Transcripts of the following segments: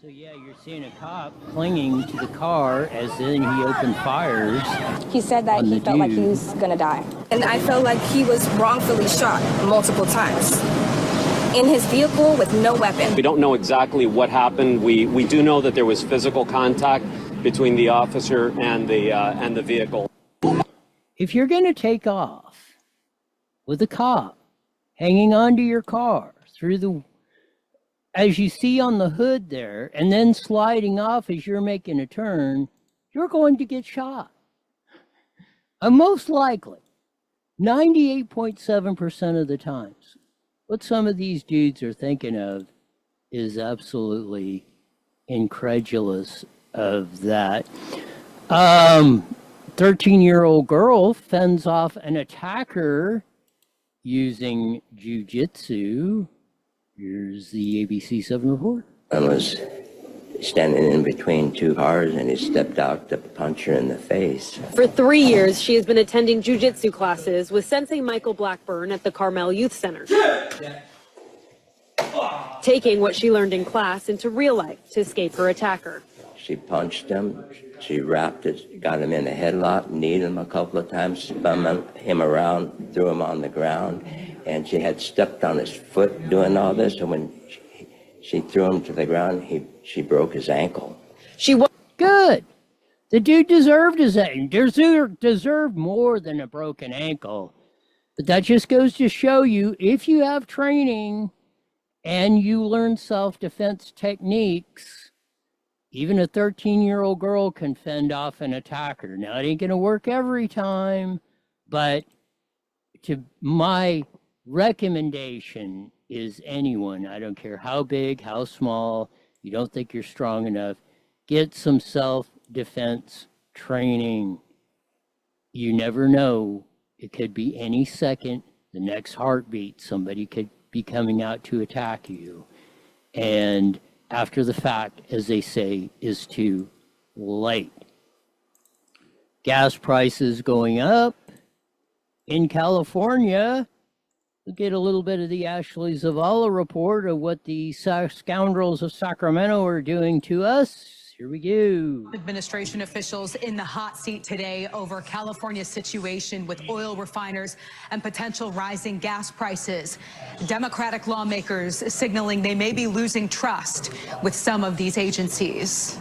So yeah, you're seeing a cop clinging to the car as then he opened fires. He said that he felt like he was gonna die. And I felt like he was wrongfully shot multiple times in his vehicle with no weapon. We don't know exactly what happened. We do know that there was physical contact between the officer and the vehicle. If you're gonna take off with a cop hanging onto your car through the, as you see on the hood there, and then sliding off as you're making a turn, you're going to get shot. Most likely, 98.7% of the times, what some of these dudes are thinking of is absolutely incredulous of that. 13-year-old girl fends off an attacker using Jiu-Jitsu. Here's the ABC 7 report. I was standing in between two cars and he stepped out to punch her in the face. For 3 years, she has been attending jiu-jitsu classes with Sensei Michael Blackburn at the Carmel Youth Center. Taking what she learned in class into real life to escape her attacker. She punched him, she wrapped it, got him in a headlock, kneed him a couple of times, spun him around, threw him on the ground, and she had stepped on his foot doing all this, and when she threw him to the ground, she broke his ankle. She was good. The dude deserved his ankle. Deserved more than a broken ankle. But that just goes to show you, if you have training and you learn self-defense techniques, even a 13-year-old girl can fend off an attacker. Now, it ain't going to work every time, but my recommendation is anyone, I don't care how big, how small, you don't think you're strong enough, get some self-defense training. You never know. It could be any second, the next heartbeat, somebody could be coming out to attack you. And after the fact, as they say, is too late. Gas prices going up in California. We'll get a little bit of the Ashley Zavala report of what the scoundrels of Sacramento are doing to us. Here we go. Administration officials in the hot seat today over California's situation with oil refiners and potential rising gas prices. Democratic lawmakers signaling they may be losing trust with some of these agencies.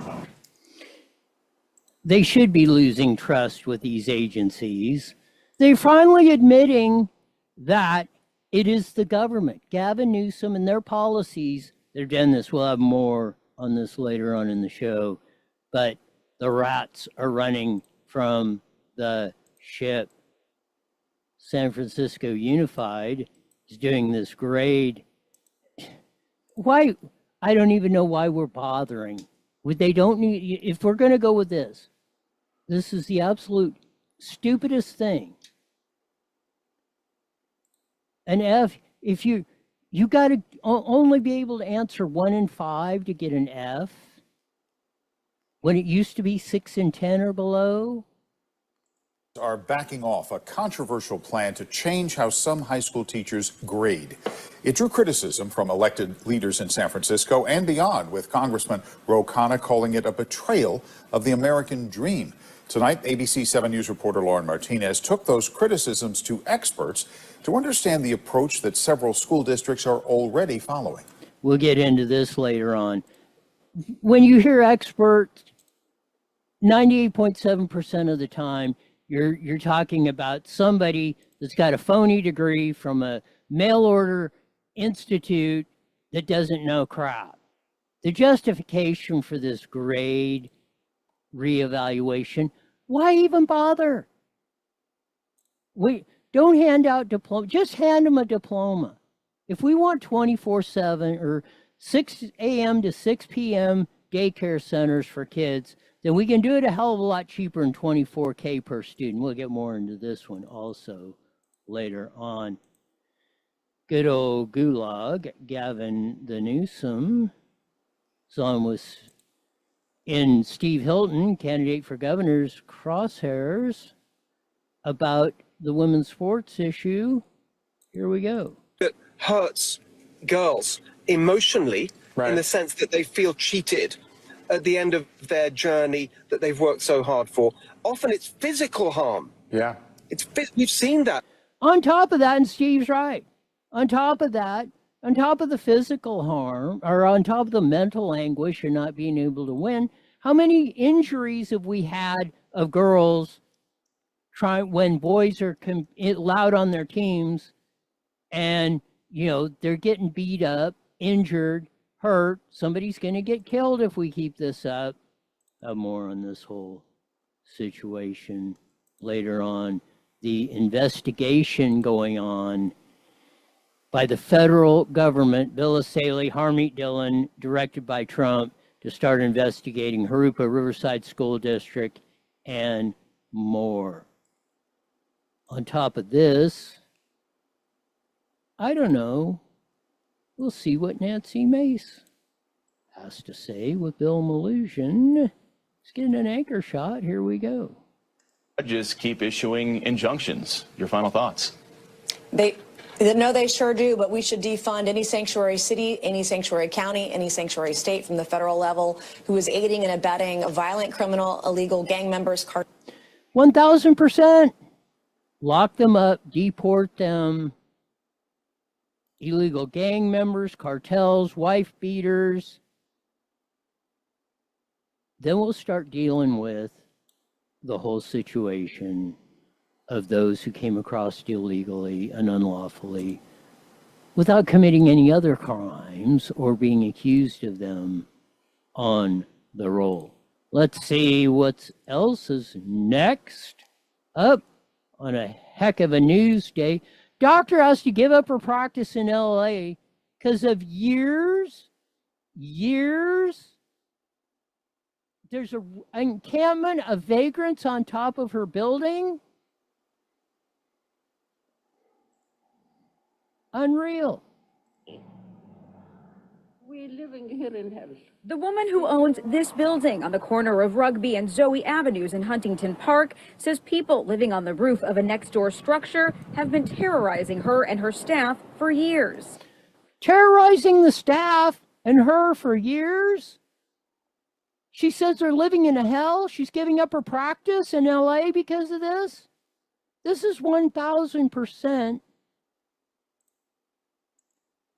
They should be losing trust with these agencies. They're finally admitting that it is the government, Gavin Newsom and their policies. They're done this. We'll have more on this later on in the show, but the rats are running from the ship. San Francisco Unified is doing this grade. Why? I don't even know why we're bothering. They don't need, if we're going to go with this is the absolute stupidest thing. An F, if you got to only be able to answer 1 in 5 to get an F, when it used to be 6 in 10 or below. Are backing off a controversial plan to change how some high school teachers grade. It drew criticism from elected leaders in San Francisco and beyond, with Congressman Ro Khanna calling it a betrayal of the American dream. Tonight, ABC 7 News reporter Lauren Martinez took those criticisms to experts to understand the approach that several school districts are already following. We'll get into this later on. When you hear experts, 98.7% of the time, you're talking about somebody that's got a phony degree from a mail order institute that doesn't know crap. The justification for this grade reevaluation, why even bother? Don't hand out diploma, just hand them a diploma. If we want 24/7 or 6 a.m. to 6 p.m. daycare centers for kids, then we can do it a hell of a lot cheaper than $24K per student. We'll get more into this one also later on. Good old Gulag, Gavin the Newsom. Song was in Steve Hilton, candidate for governor's crosshairs, about the women's sports issue. Here we go. It hurts girls emotionally in the sense that they feel cheated at the end of their journey that they've worked so hard for. Often it's physical harm. Yeah. We've seen that. On top of that, and Steve's right, on top of that, on top of the physical harm, or on top of the mental anguish and not being able to win, how many injuries have we had of girls when boys are loud on their teams and, you know, they're getting beat up, injured, hurt. Somebody's going to get killed if we keep this up. More on this whole situation later on. The investigation going on by the federal government, Bill Asaley, Harmeet Dillon, directed by Trump, to start investigating Harupa Riverside School District and more. On top of this, I don't know, we'll see what Nancy Mace has to say with Bill Maloogian. Let's get an anchor shot. Here we go. Judges keep issuing injunctions. Your final thoughts? No, they sure do, but we should defund any sanctuary city, any sanctuary county, any sanctuary state from the federal level who is aiding and abetting violent criminal, illegal gang members. 1,000%. Lock them up, deport them. Illegal gang members, cartels, wife beaters. Then we'll start dealing with the whole situation of those who came across illegally and unlawfully without committing any other crimes or being accused of them on the roll. Let's see what else is next up on a heck of a news day. Doctor has to give up her practice in LA because of years. There's an encampment of vagrants on top of her building. Unreal. We're living here in hell. The woman who owns this building on the corner of Rugby and Zoe Avenues in Huntington Park says people living on the roof of a next-door structure have been terrorizing her and her staff for years. Terrorizing the staff and her for years? She says they're living in a hell. She's giving up her practice in LA because of this. This is 1,000%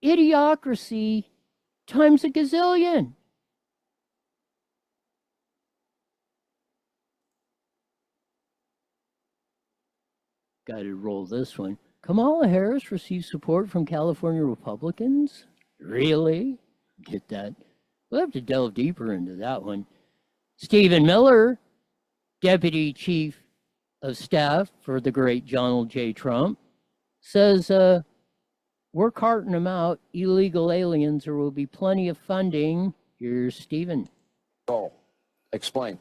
idiocracy times a gazillion. Got to roll this one. Kamala Harris received support from California Republicans? Really? Get that. We'll have to delve deeper into that one. Stephen Miller, Deputy Chief of Staff for the great Donald J. Trump, says we're carting them out, illegal aliens. There will be plenty of funding. Here's Stephen. Oh, explain.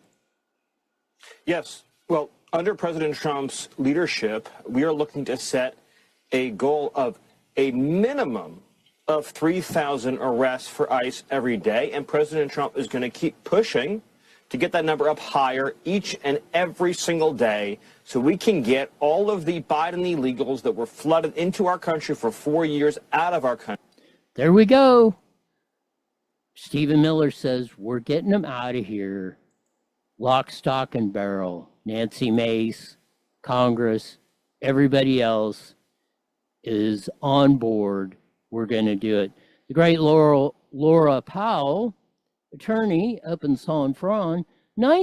Yes. Well, under President Trump's leadership, we are looking to set a goal of a minimum of 3,000 arrests for ICE every day, and President Trump is going to keep pushing to get that number up higher each and every single day so we can get all of the Biden illegals that were flooded into our country for 4 years out of our country. There we go. Stephen Miller says we're getting them out of here. Lock, stock, and barrel. Nancy Mace, Congress, everybody else is on board. We're going to do it. The great Laura Powell, attorney up in San Fran, the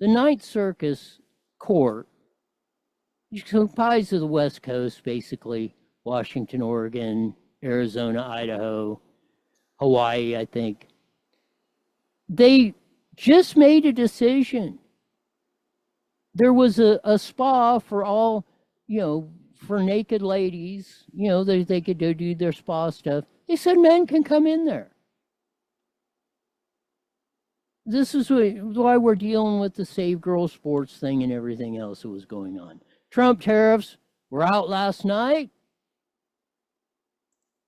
Ninth Circus Court, which comprised of the West Coast, basically, Washington, Oregon, Arizona, Idaho, Hawaii, I think. They just made a decision. There was a spa for all, for naked ladies, they could do their spa stuff. They said men can come in there. This is why we're dealing with the Save Girls Sports thing and everything else that was going on. Trump tariffs were out last night,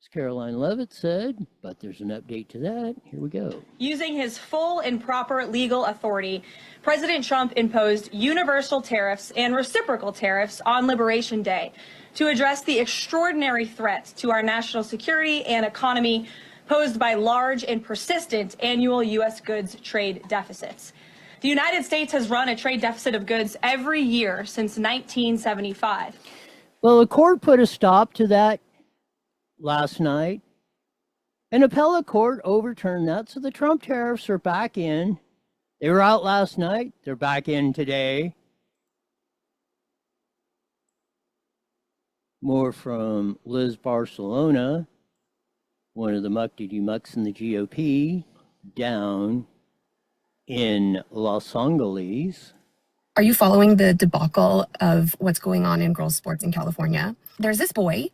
as Caroline Leavitt said, but there's an update to that. Here we go. Using his full and proper legal authority, President Trump imposed universal tariffs and reciprocal tariffs on Liberation Day to address the extraordinary threats to our national security and economy posed by large and persistent annual U.S. goods trade deficits. The United States has run a trade deficit of goods every year since 1975. Well, the court put a stop to that last night. An appellate court overturned that, so the Trump tariffs are back in. They were out last night. They're back in today. More from Liz Barcelona, one of the muck-de-mucks in the GOP, down in Los Angeles. Are you following the debacle of what's going on in girls' sports in California? There's this boy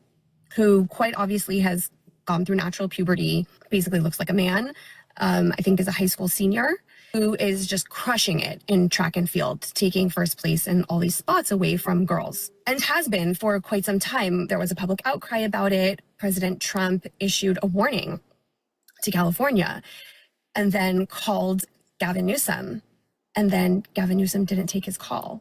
who quite obviously has gone through natural puberty, basically looks like a man, I think is a high school senior, who is just crushing it in track and field, taking first place in all these spots away from girls, and has been for quite some time. There was a public outcry about it. President Trump issued a warning to California and then called Gavin Newsom. And then Gavin Newsom didn't take his call.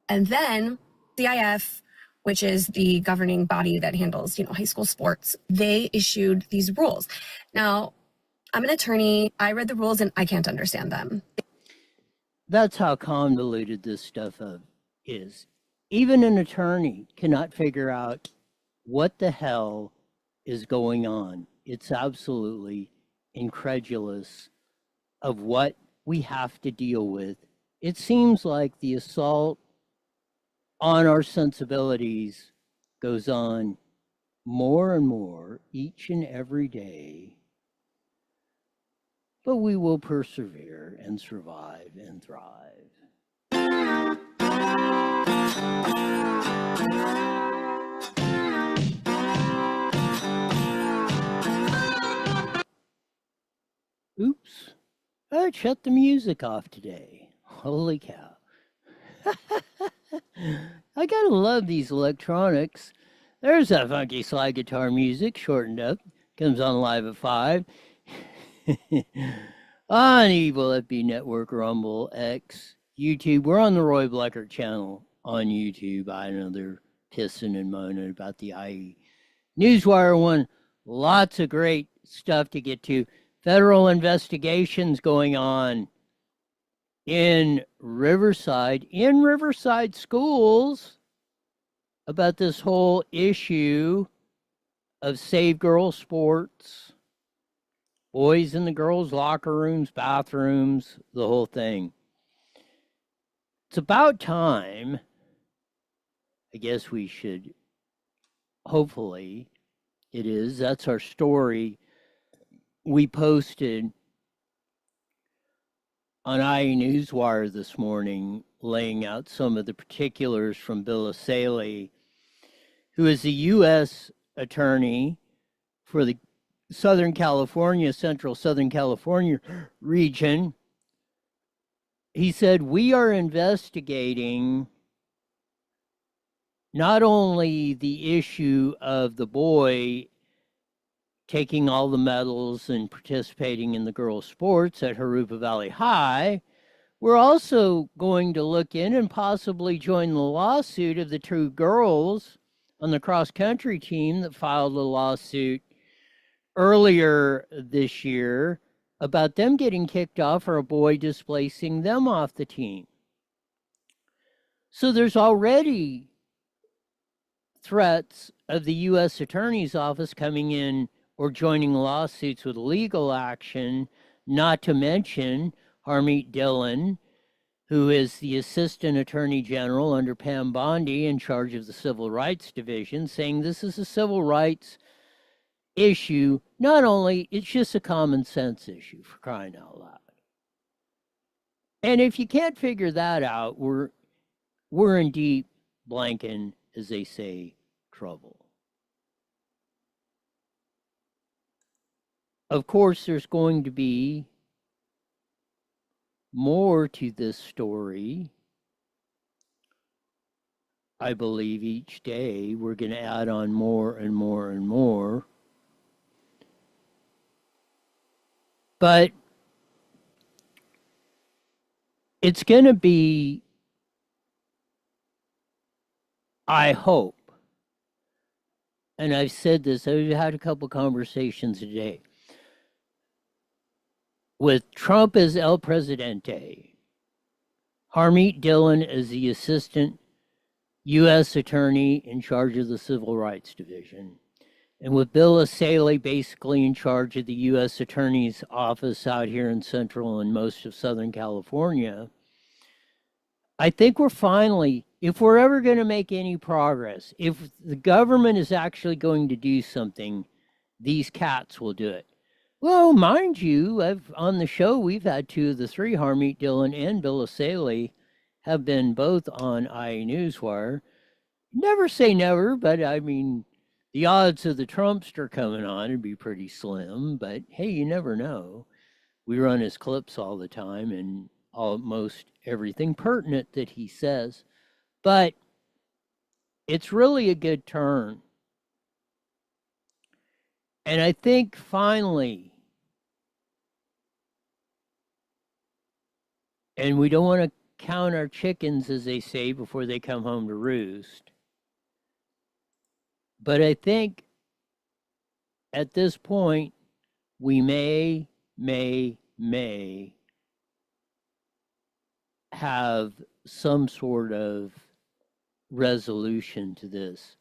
And then CIF, which is the governing body that handles, high school sports, they issued these rules. Now, I'm an attorney. I read the rules and I can't understand them. That's how convoluted this stuff is. Even an attorney cannot figure out what the hell is going on. It's absolutely incredulous of what we have to deal with. It seems like the assault on our sensibilities goes on more and more each and every day. But we will persevere and survive and thrive. Oops. I shut the music off today. Holy cow. I gotta love these electronics. There's that funky slide guitar music, shortened up. Comes on live at 5. On Evil FB Network, Rumble, X, YouTube. We're on the Roy Bleckert channel on YouTube. I know they're pissing and moaning about the IE. Newswire one. Lots of great stuff to get to. Federal investigations going on in Riverside schools about this whole issue of Save Girl Sports, boys in the girls' locker rooms, bathrooms, the whole thing. It's about time. I guess we should, hopefully, it is. That's our story we posted on IE Newswire this morning, laying out some of the particulars from Bill Asaley, who is a U.S. attorney for the Central Southern California region. He said, we are investigating not only the issue of the boy taking all the medals and participating in the girls' sports at Harupa Valley High, we're also going to look in and possibly join the lawsuit of the two girls on the cross-country team that filed a lawsuit earlier this year about them getting kicked off or a boy displacing them off the team. So there's already threats of the U.S. Attorney's Office coming in or joining lawsuits with legal action, not to mention Harmeet Dillon, who is the Assistant Attorney General under Pam Bondi in charge of the Civil Rights Division, saying this is a civil rights issue. Not only, it's just a common sense issue, for crying out loud. And if you can't figure that out, we're in deep blanking, as they say, trouble. Of course, there's going to be more to this story. I believe each day we're going to add on more and more and more. But it's going to be, I hope, and I've said this, I've had a couple conversations today. with Trump as El Presidente, Harmeet Dillon as the Assistant U.S. Attorney in charge of the Civil Rights Division, and with Bill Asaley basically in charge of the U.S. Attorney's Office out here in Central and most of Southern California, I think we're finally, if we're ever going to make any progress, if the government is actually going to do something, these cats will do it. Well, mind you, on the show, we've had two of the three, Harmeet Dillon and Bill Asaley, have been both on IA Newswire. Never say never, but I mean, the odds of the Trumpster coming on would be pretty slim, but hey, you never know. We run his clips all the time and almost everything pertinent that he says. But it's really a good turn. And I think finally, and we don't want to count our chickens, as they say, before they come home to roost. But I think at this point, we may have some sort of resolution to this.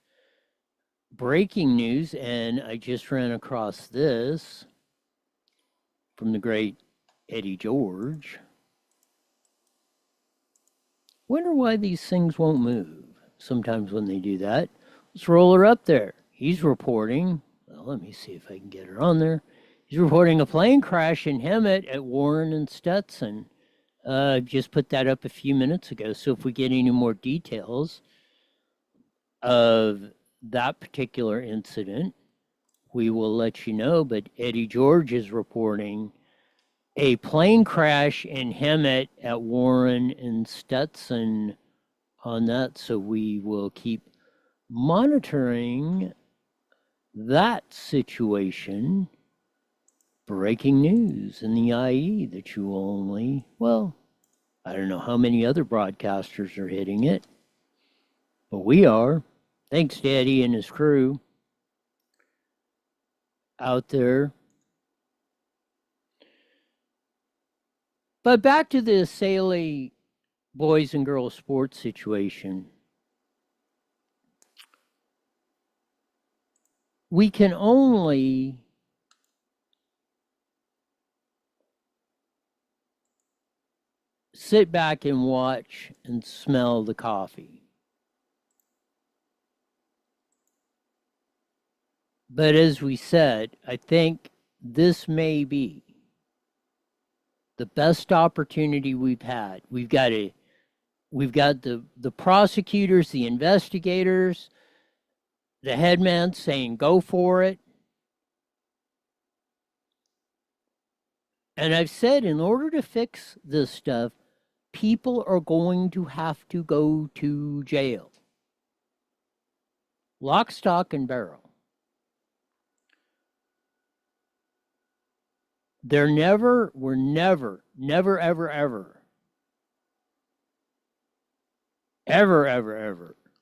Breaking news, and I just ran across this from the great Eddie George. Wonder why these things won't move sometimes when they do that. Let's roll her up there. He's reporting, well, let me see if I can get her on there. He's reporting a plane crash in Hemet at Warren and Stetson. Just put that up a few minutes ago. So if we get any more details of that particular incident, we will let you know. But Eddie George is reporting a plane crash in Hemet at Warren and Stetson on that. So we will keep monitoring that situation. Breaking news in the IE that you will only, well, I don't know how many other broadcasters are hitting it, but we are. Thanks to Eddie and his crew out there. But back to the Asaley boys and girls sports situation. We can only sit back and watch and smell the coffee. But as we said, I think this may be the best opportunity we've had. We've got the prosecutors, the investigators, the headman saying go for it. And I've said, in order to fix this stuff, people are going to have to go to jail. Lock, stock, and barrel. We're never, ever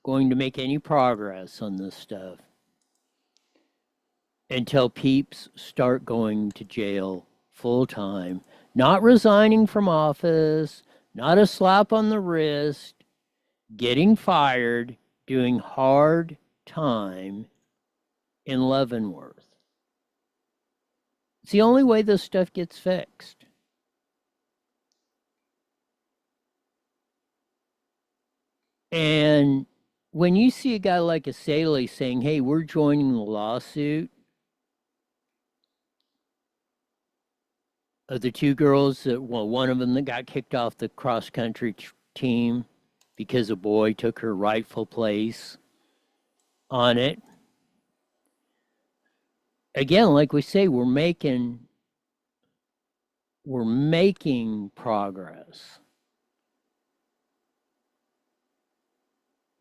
going to make any progress on this stuff until peeps start going to jail full time, not resigning from office, not a slap on the wrist, getting fired, doing hard time in Leavenworth. It's the only way this stuff gets fixed. And when you see a guy like Asaley saying, hey, we're joining the lawsuit of the two girls that, well, one of them that got kicked off the cross-country team because a boy took her rightful place on it. Again, like we say, we're making progress.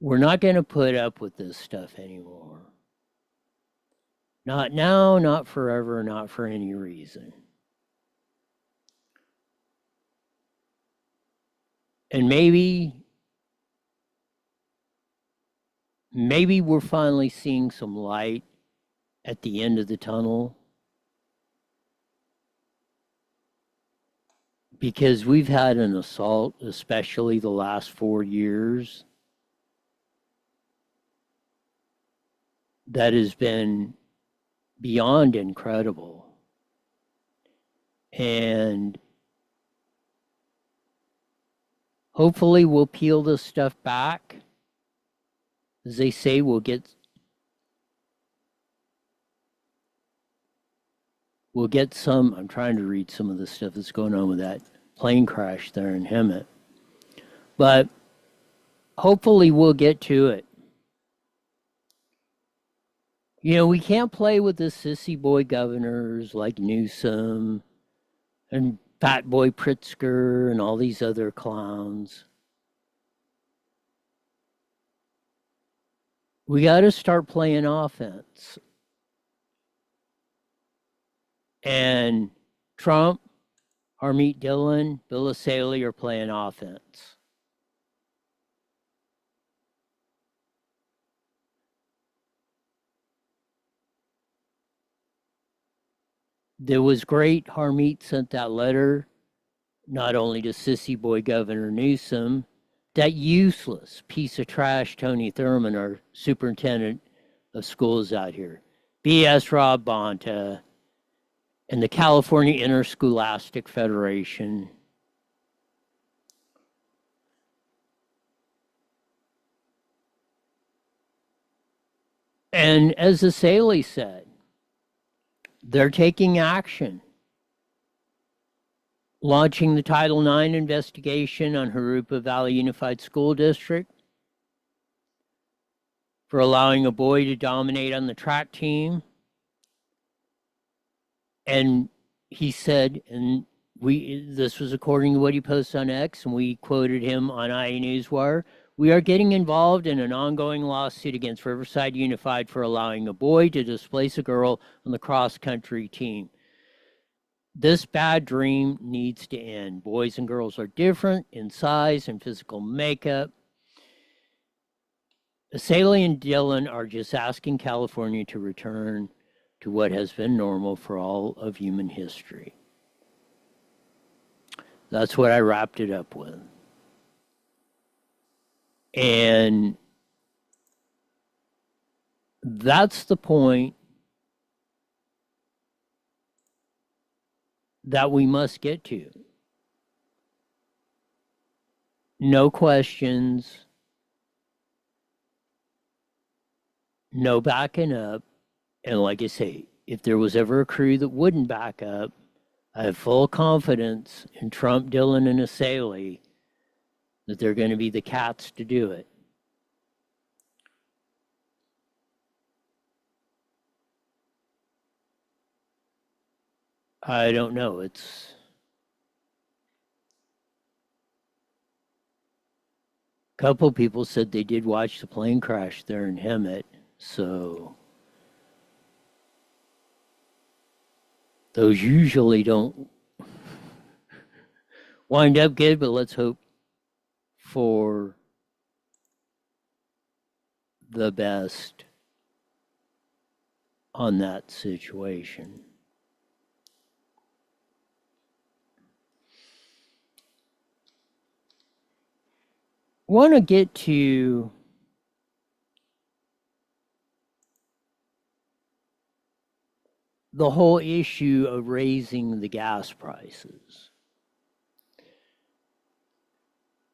We're not going to put up with this stuff anymore. Not now, not forever, not for any reason. And maybe we're finally seeing some light at the end of the tunnel. because we've had an assault, especially the last 4 years, that has been beyond incredible. And hopefully we'll peel this stuff back. As they say, we'll get some. I'm trying to read some of the stuff that's going on with that plane crash there in Hemet. But hopefully we'll get to it. You know, we can't play with the sissy boy governors like Newsom and Fat Boy Pritzker and all these other clowns. We got to start playing offense. And Trump, Harmeet Dillon, Bill Asaley are playing offense. It was great. Harmeet sent that letter, not only to sissy boy Governor Newsom, that useless piece of trash Tony Thurmond, our superintendent of schools out here, B.S. Rob Bonta, and the California Interscholastic Federation. And as Asaley said, they're taking action, launching the Title IX investigation on Jurupa Valley Unified School District for allowing a boy to dominate on the track team. And he said, and this was according to what he posted on X, and we quoted him on IA Newswire, "We are getting involved in an ongoing lawsuit against Riverside Unified for allowing a boy to displace a girl on the cross-country team. This bad dream needs to end. Boys and girls are different in size and physical makeup. Asaley and Dillon are just asking California to return to what has been normal for all of human history." That's what I wrapped it up with. And that's the point that we must get to. No questions, no backing up. And like I say, if there was ever a crew that wouldn't back up, I have full confidence in Trump, Dillon, and Asaley that they're going to be the cats to do it. I don't know. It's a couple people said they did watch the plane crash there in Hemet, so those usually don't wind up good, but let's hope for the best on that situation. Want to get to the whole issue of raising the gas prices.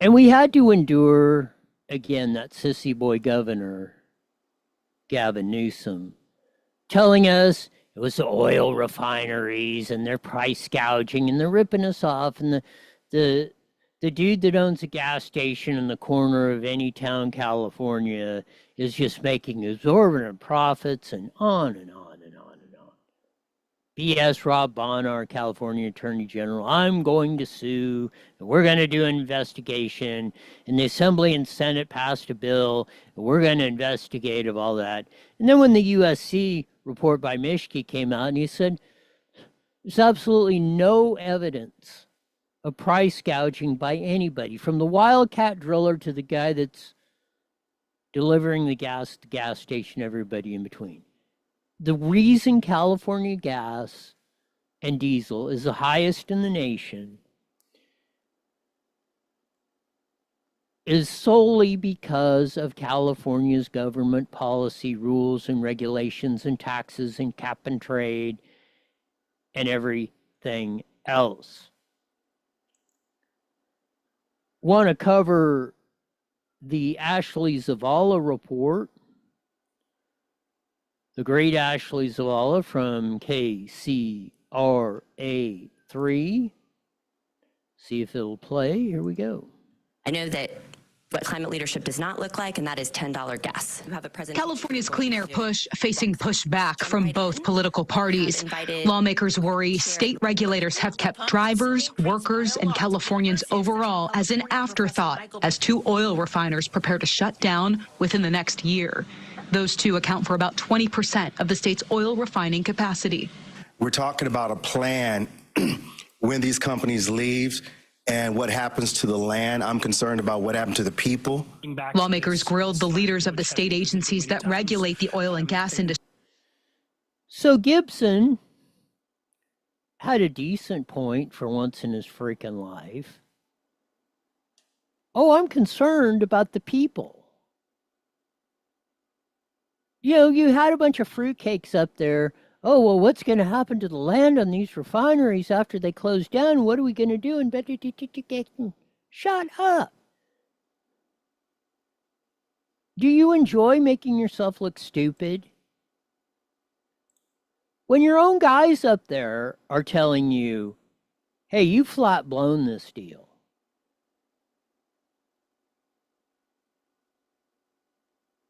And we had to endure, again, that sissy boy governor, Gavin Newsom, telling us it was the oil refineries and they're price gouging and they're ripping us off, and the dude that owns a gas station in the corner of any town, California, is just making exorbitant profits, and on and on and on and on. B.S. Rob Bonta, our California Attorney General, I'm going to sue, and we're going to do an investigation, and the Assembly and Senate passed a bill, and we're going to investigate of all that. And then when the USC report by Mischke came out, and he said, there's absolutely no evidence of price gouging by anybody, from the wildcat driller to the guy that's delivering the gas at the gas station, everybody in between. The reason California gas and diesel is the highest in the nation is solely because of California's government policy, rules and regulations and taxes and cap and trade and everything else. Want to cover the Ashley Zavala report. The great Ashley Zavala from KCRA3. See if it'll play. Here we go. I know that what climate leadership does not look like, and that is $10 gas. You have a president. California's clean air push facing pushback from both political parties. Lawmakers worry state regulators have kept drivers, workers, and Californians overall as an afterthought as 2 oil refiners prepare to shut down within the next year. Those 2 account for about 20% of the state's oil refining capacity. We're talking about a plan when these companies leave and what happens to the land. I'm concerned about what happened to the people. Lawmakers grilled the leaders of the state agencies that regulate the oil and gas industry. So Gibson had a decent point for once in his freaking life. Oh, I'm concerned about the people. You know, you had a bunch of fruitcakes up there. Oh, well, what's going to happen to the land on these refineries after they close down? What are we going to do? And shut up. Do you enjoy making yourself look stupid? When your own guys up there are telling you, hey, you flat blown this deal.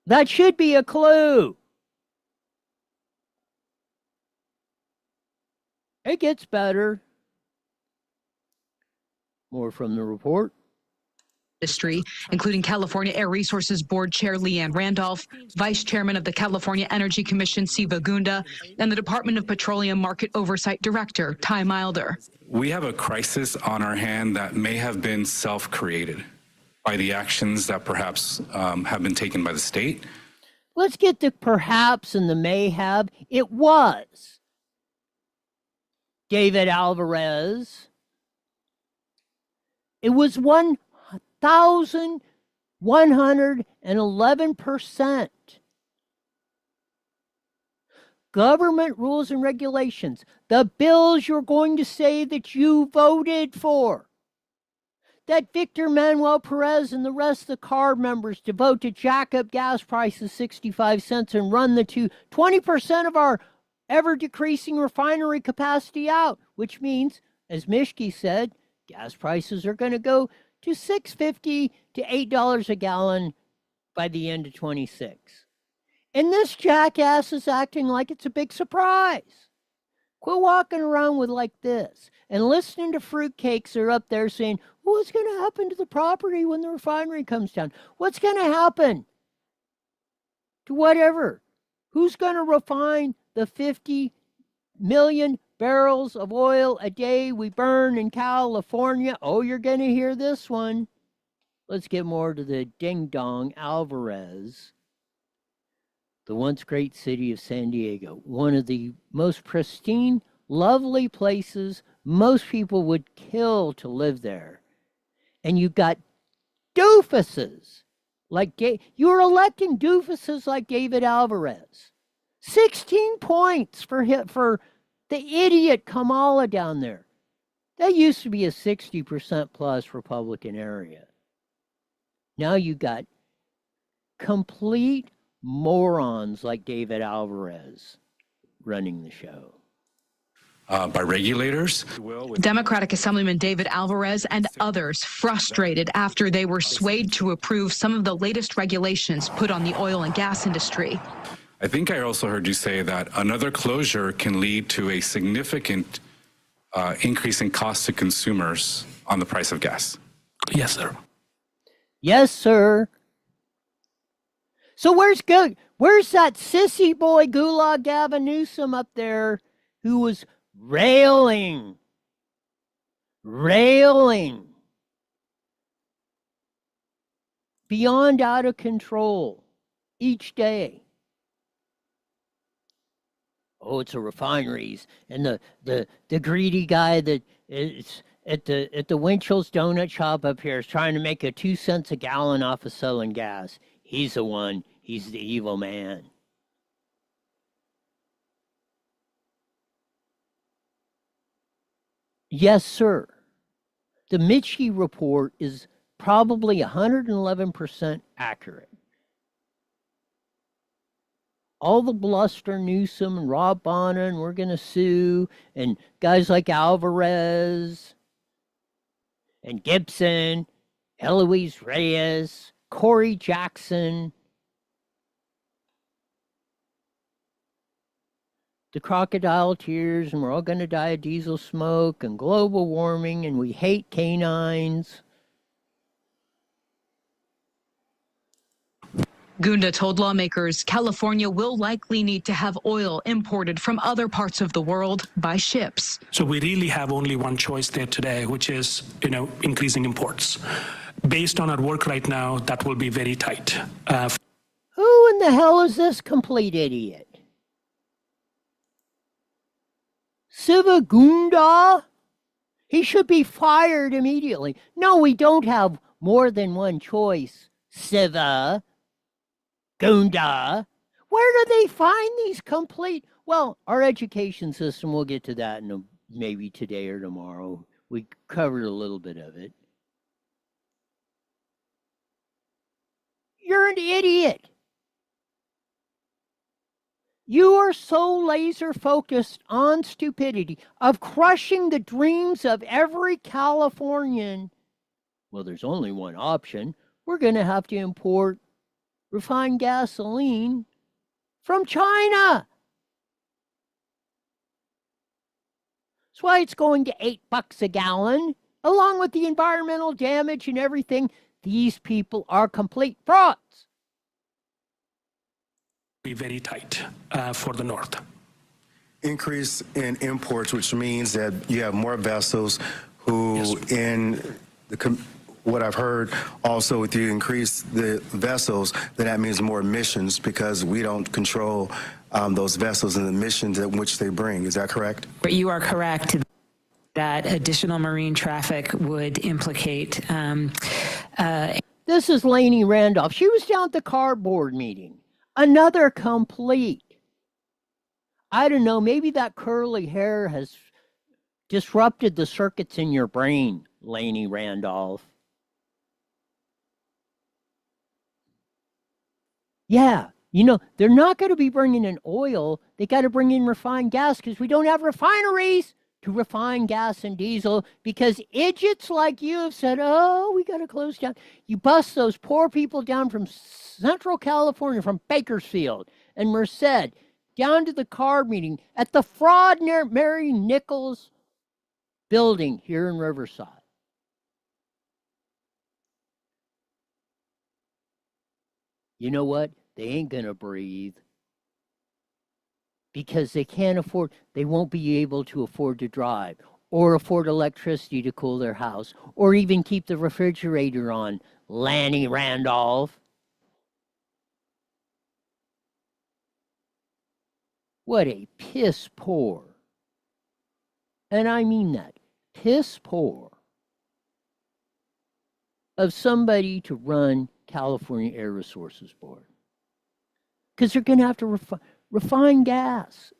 That should be a clue. It gets better. More from the report. Industry, including California Air Resources Board Chair Leanne Randolph, Vice Chairman of the California Energy Commission Siva Gunda, and the Department of Petroleum Market Oversight Director Ty Milder. We have a crisis on our hand that may have been self-created by the actions that perhaps have been taken by the state. Let's get the perhaps and the may have. It was. David Alvarez. It was 1,111%. Government rules and regulations. The bills you're going to say that you voted for. That Victor Manuel Perez and the rest of the CARB members to vote to jack up gas prices 65 cents and run the 20% of our ever-decreasing refinery capacity out, which means, as Mishke said, gas prices are going to go to $6.50 to $8 a gallon by the end of 26. And this jackass is acting like it's a big surprise. Quit walking around with like this and listening to fruitcakes that are up there saying, what's going to happen to the property when the refinery comes down? What's going to happen to whatever? Who's going to refine the 50 million barrels of oil a day we burn in California? Oh, you're going to hear this one. Let's get more to the ding-dong Alvarez. The once great city of San Diego, one of the most pristine, lovely places. Most people would kill to live there. And you've got doofuses like you're electing doofuses like David Alvarez. 16 points for the idiot Kamala down there. That used to be a 60% plus Republican area. Now you got complete morons like David Alvarez running the show. By regulators. Democratic Assemblyman David Alvarez and others frustrated after they were swayed to approve some of the latest regulations put on the oil and gas industry. I think I also heard you say that another closure can lead to a significant increase in cost to consumers on the price of gas. Yes, sir. Yes, sir. So where's that sissy boy Gulag Gavin Newsom up there who was railing beyond out of control each day? Oh, it's the refineries and the greedy guy that is at the Winchell's Donut Shop up here is trying to make a 2 cents a gallon off of selling gas. He's the one. He's the evil man. Yes, sir. The Mitchie report is probably 111% accurate. All the bluster, Newsom and Rob Bonner, and we're going to sue, and guys like Alvarez and Gibson, Eloise Reyes, Corey Jackson, the crocodile tears, and we're all going to die of diesel smoke and global warming, and we hate canines. Gunda told lawmakers California will likely need to have oil imported from other parts of the world by ships. So we really have only one choice there today, which is, increasing imports. Based on our work right now, that will be very tight. Who in the hell is this complete idiot? Siva Gunda? He should be fired immediately. No, we don't have more than one choice, Siva Gunda. Where do they find these complete? Well, our education system, we'll get to that in maybe today or tomorrow. We covered a little bit of it. You're an idiot. You are so laser focused on stupidity, of crushing the dreams of every Californian. Well, there's only one option. We're going to have to import refined gasoline from China. That's why it's going to $8 a gallon, along with the environmental damage and everything. These people are complete frauds. Be very tight for the North. Increase in imports, which means that you have more vessels who, what I've heard also, if you increase the vessels, then that means more emissions because we don't control those vessels and the emissions at which they bring. Is that correct? But you are correct that additional marine traffic would implicate. This is Lainey Randolph. She was down at the cardboard meeting. Another complete. I don't know, maybe that curly hair has disrupted the circuits in your brain, Lainey Randolph. Yeah, they're not going to be bringing in oil. They got to bring in refined gas because we don't have refineries to refine gas and diesel because idiots like you have said, oh, we got to close down. You bust those poor people down from Central California, from Bakersfield and Merced, down to the card meeting at the fraud near Mary Nichols building here in Riverside. You know what? They ain't going to breathe because they can't afford, they won't be able to afford to drive or afford electricity to cool their house or even keep the refrigerator on, Lanny Randolph. What a piss poor, and I mean that, piss poor of somebody to run California Air Resources Board. Because they're going to have to refine gas.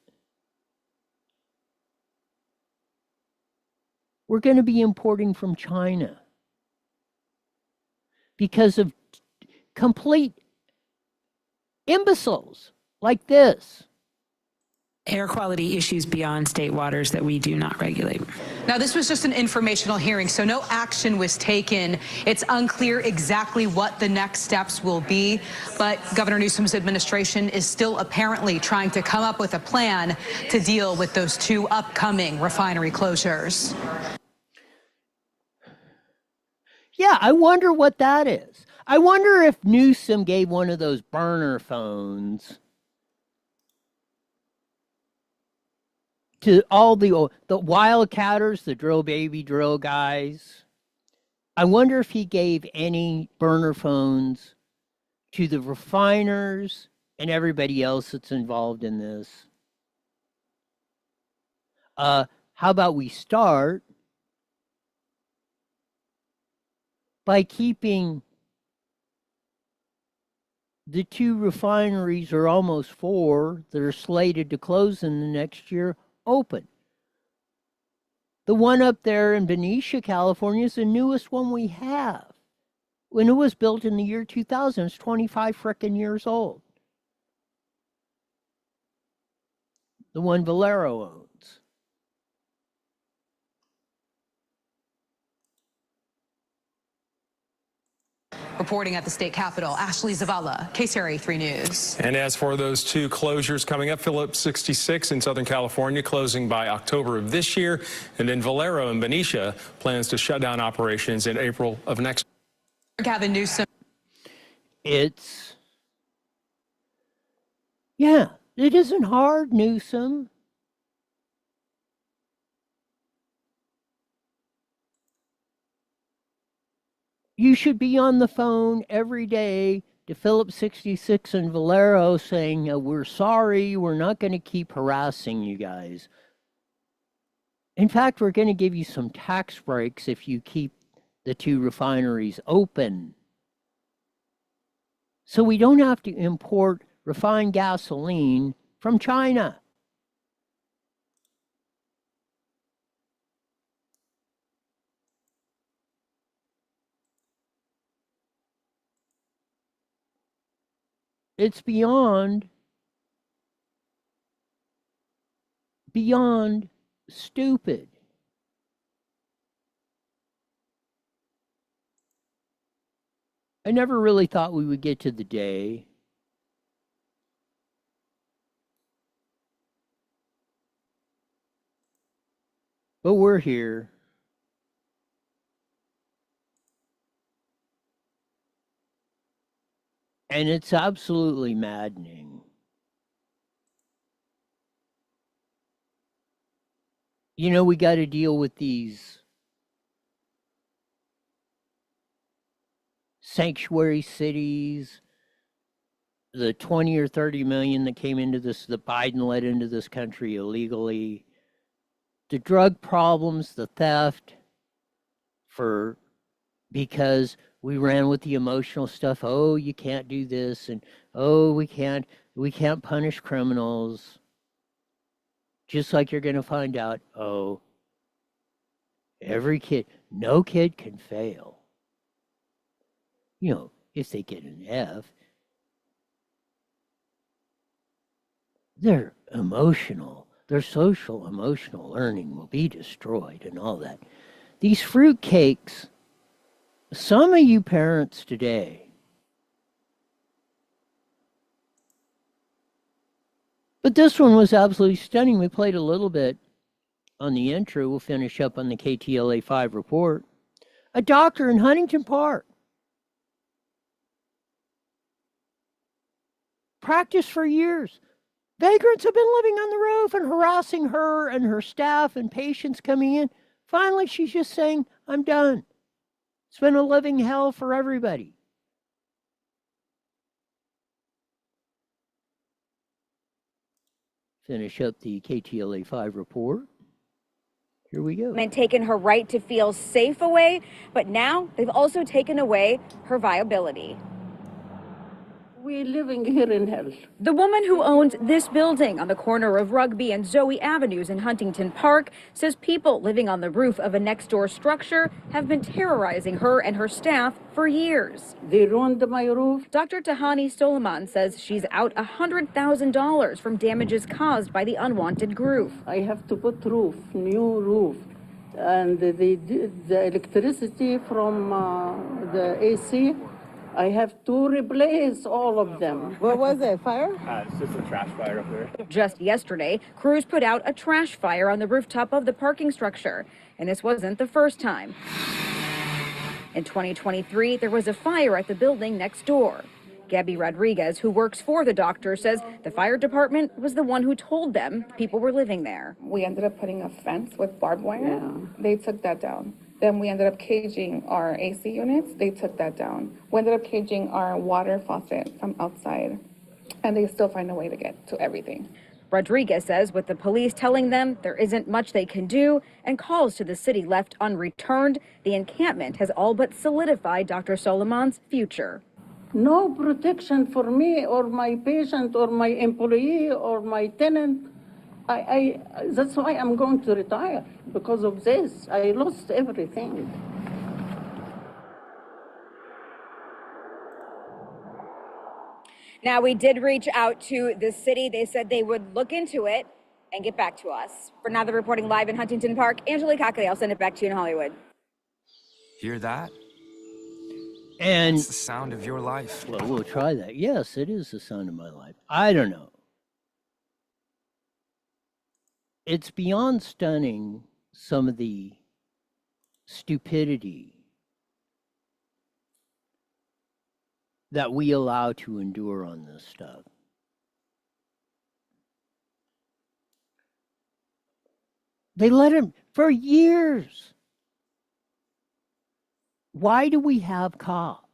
We're going to be importing from China because of complete imbeciles like this. Air quality issues beyond state waters that we do not regulate. Now, this was just an informational hearing, so no action was taken. It's unclear exactly what the next steps will be, but Governor Newsom's administration is still apparently trying to come up with a plan to deal with those two upcoming refinery closures. Yeah, I wonder what that is. I wonder if Newsom gave one of those burner phones to all the wildcatters, the drill baby drill guys. I wonder if he gave any burner phones to the refiners and everybody else that's involved in this. How about we start by keeping the 2 refineries, or almost 4, that are slated to close in the next year open. The one up there in Benicia, California, is the newest one we have. When it was built in the year 2000, it's 25 frickin' years old. The one Valero owns. Reporting at the state capitol, Ashley Zavala, KCRA 3 News. And as for those 2 closures coming up, Phillips 66 in Southern California closing by October of this year, and then Valero in Benicia plans to shut down operations in April of next year. Gavin Newsom. Yeah, it isn't hard, Newsom. You should be on the phone every day to Phillips 66 and Valero saying, we're sorry, we're not going to keep harassing you guys. In fact, we're going to give you some tax breaks if you keep the 2 refineries open. So we don't have to import refined gasoline from China. It's beyond stupid. I never really thought we would get to the day but we're here. And it's absolutely maddening. You know, we got to deal with these sanctuary cities, the 20 or 30 million that came into this, that Biden let into this country illegally, the drug problems, the theft, because we ran with the emotional stuff. Oh, you can't do this, and oh, we can't punish criminals. Just like you're going to find out, oh, no kid can fail. You know, if they get an F, their social emotional learning will be destroyed and all that. These fruitcakes, some of you parents today, but this one was absolutely stunning. We played a little bit on the intro. We'll finish up on the KTLA 5 report. A doctor in Huntington Park practiced for years. Vagrants have been living on the roof and harassing her and her staff and patients coming in. Finally, she's just saying, I'm done. It's been a living hell for everybody. Finish up the KTLA 5 report. Here we go. And taken her right to feel safe away, but now they've also taken away her viability. We're living here in hell. The woman who owns this building on the corner of Rugby and Zoe Avenues in Huntington Park says people living on the roof of a next-door structure have been terrorizing her and her staff for years. They ruined my roof. Dr. Tahani Soliman says she's out $100,000 from damages caused by the unwanted roof. I have to put new roof. And the electricity from the AC, I have to replace all of them. What was it, fire? It's just a trash fire up there. Just yesterday, crews put out a trash fire on the rooftop of the parking structure, and this wasn't the first time. In 2023, there was a fire at the building next door. Gabby Rodriguez, who works for the doctor, says the fire department was the one who told them people were living there. We ended up putting a fence with barbed wire. Yeah. They took that down. Then we ended up caging our AC units. They took that down. We ended up caging our water faucet from outside. And they still find a way to get to everything. Rodriguez says with the police telling them there isn't much they can do and calls to the city left unreturned, the encampment has all but solidified Dr. Soliman's future. No protection for me or my patient or my employee or my tenant. That's why I'm going to retire, because of this. I lost everything. Now, we did reach out to the city. They said they would look into it and get back to us. For now, they're reporting live in Huntington Park. Angelique Hockley, I'll send it back to you in Hollywood. Hear that? And it's the sound of your life. Well, we'll try that. Yes, it is the sound of my life. I don't know. It's beyond stunning, some of the stupidity that we allow to endure on this stuff. They let him for years. Why do we have cops?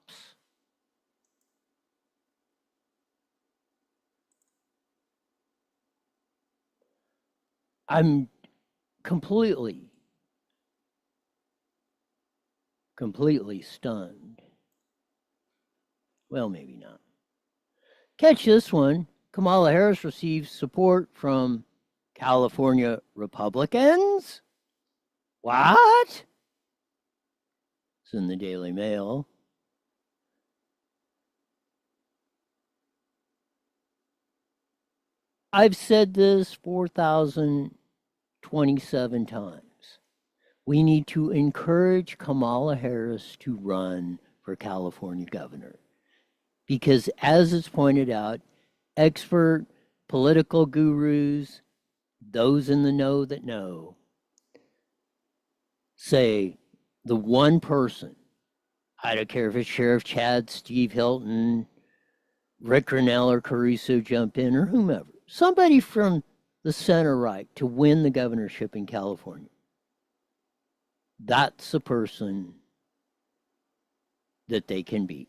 I'm completely stunned. Well, maybe not. Catch this one. Kamala Harris receives support from California Republicans? What? It's in the Daily Mail. I've said this 4,027 times. We need to encourage Kamala Harris to run for California governor. Because as it's pointed out, expert political gurus, those in the know that know, say the one person, I don't care if it's Sheriff Chad, Steve Hilton, Rick Grinnell or Caruso jump in or whomever, somebody from the center right to win the governorship in California. That's the person that they can beat.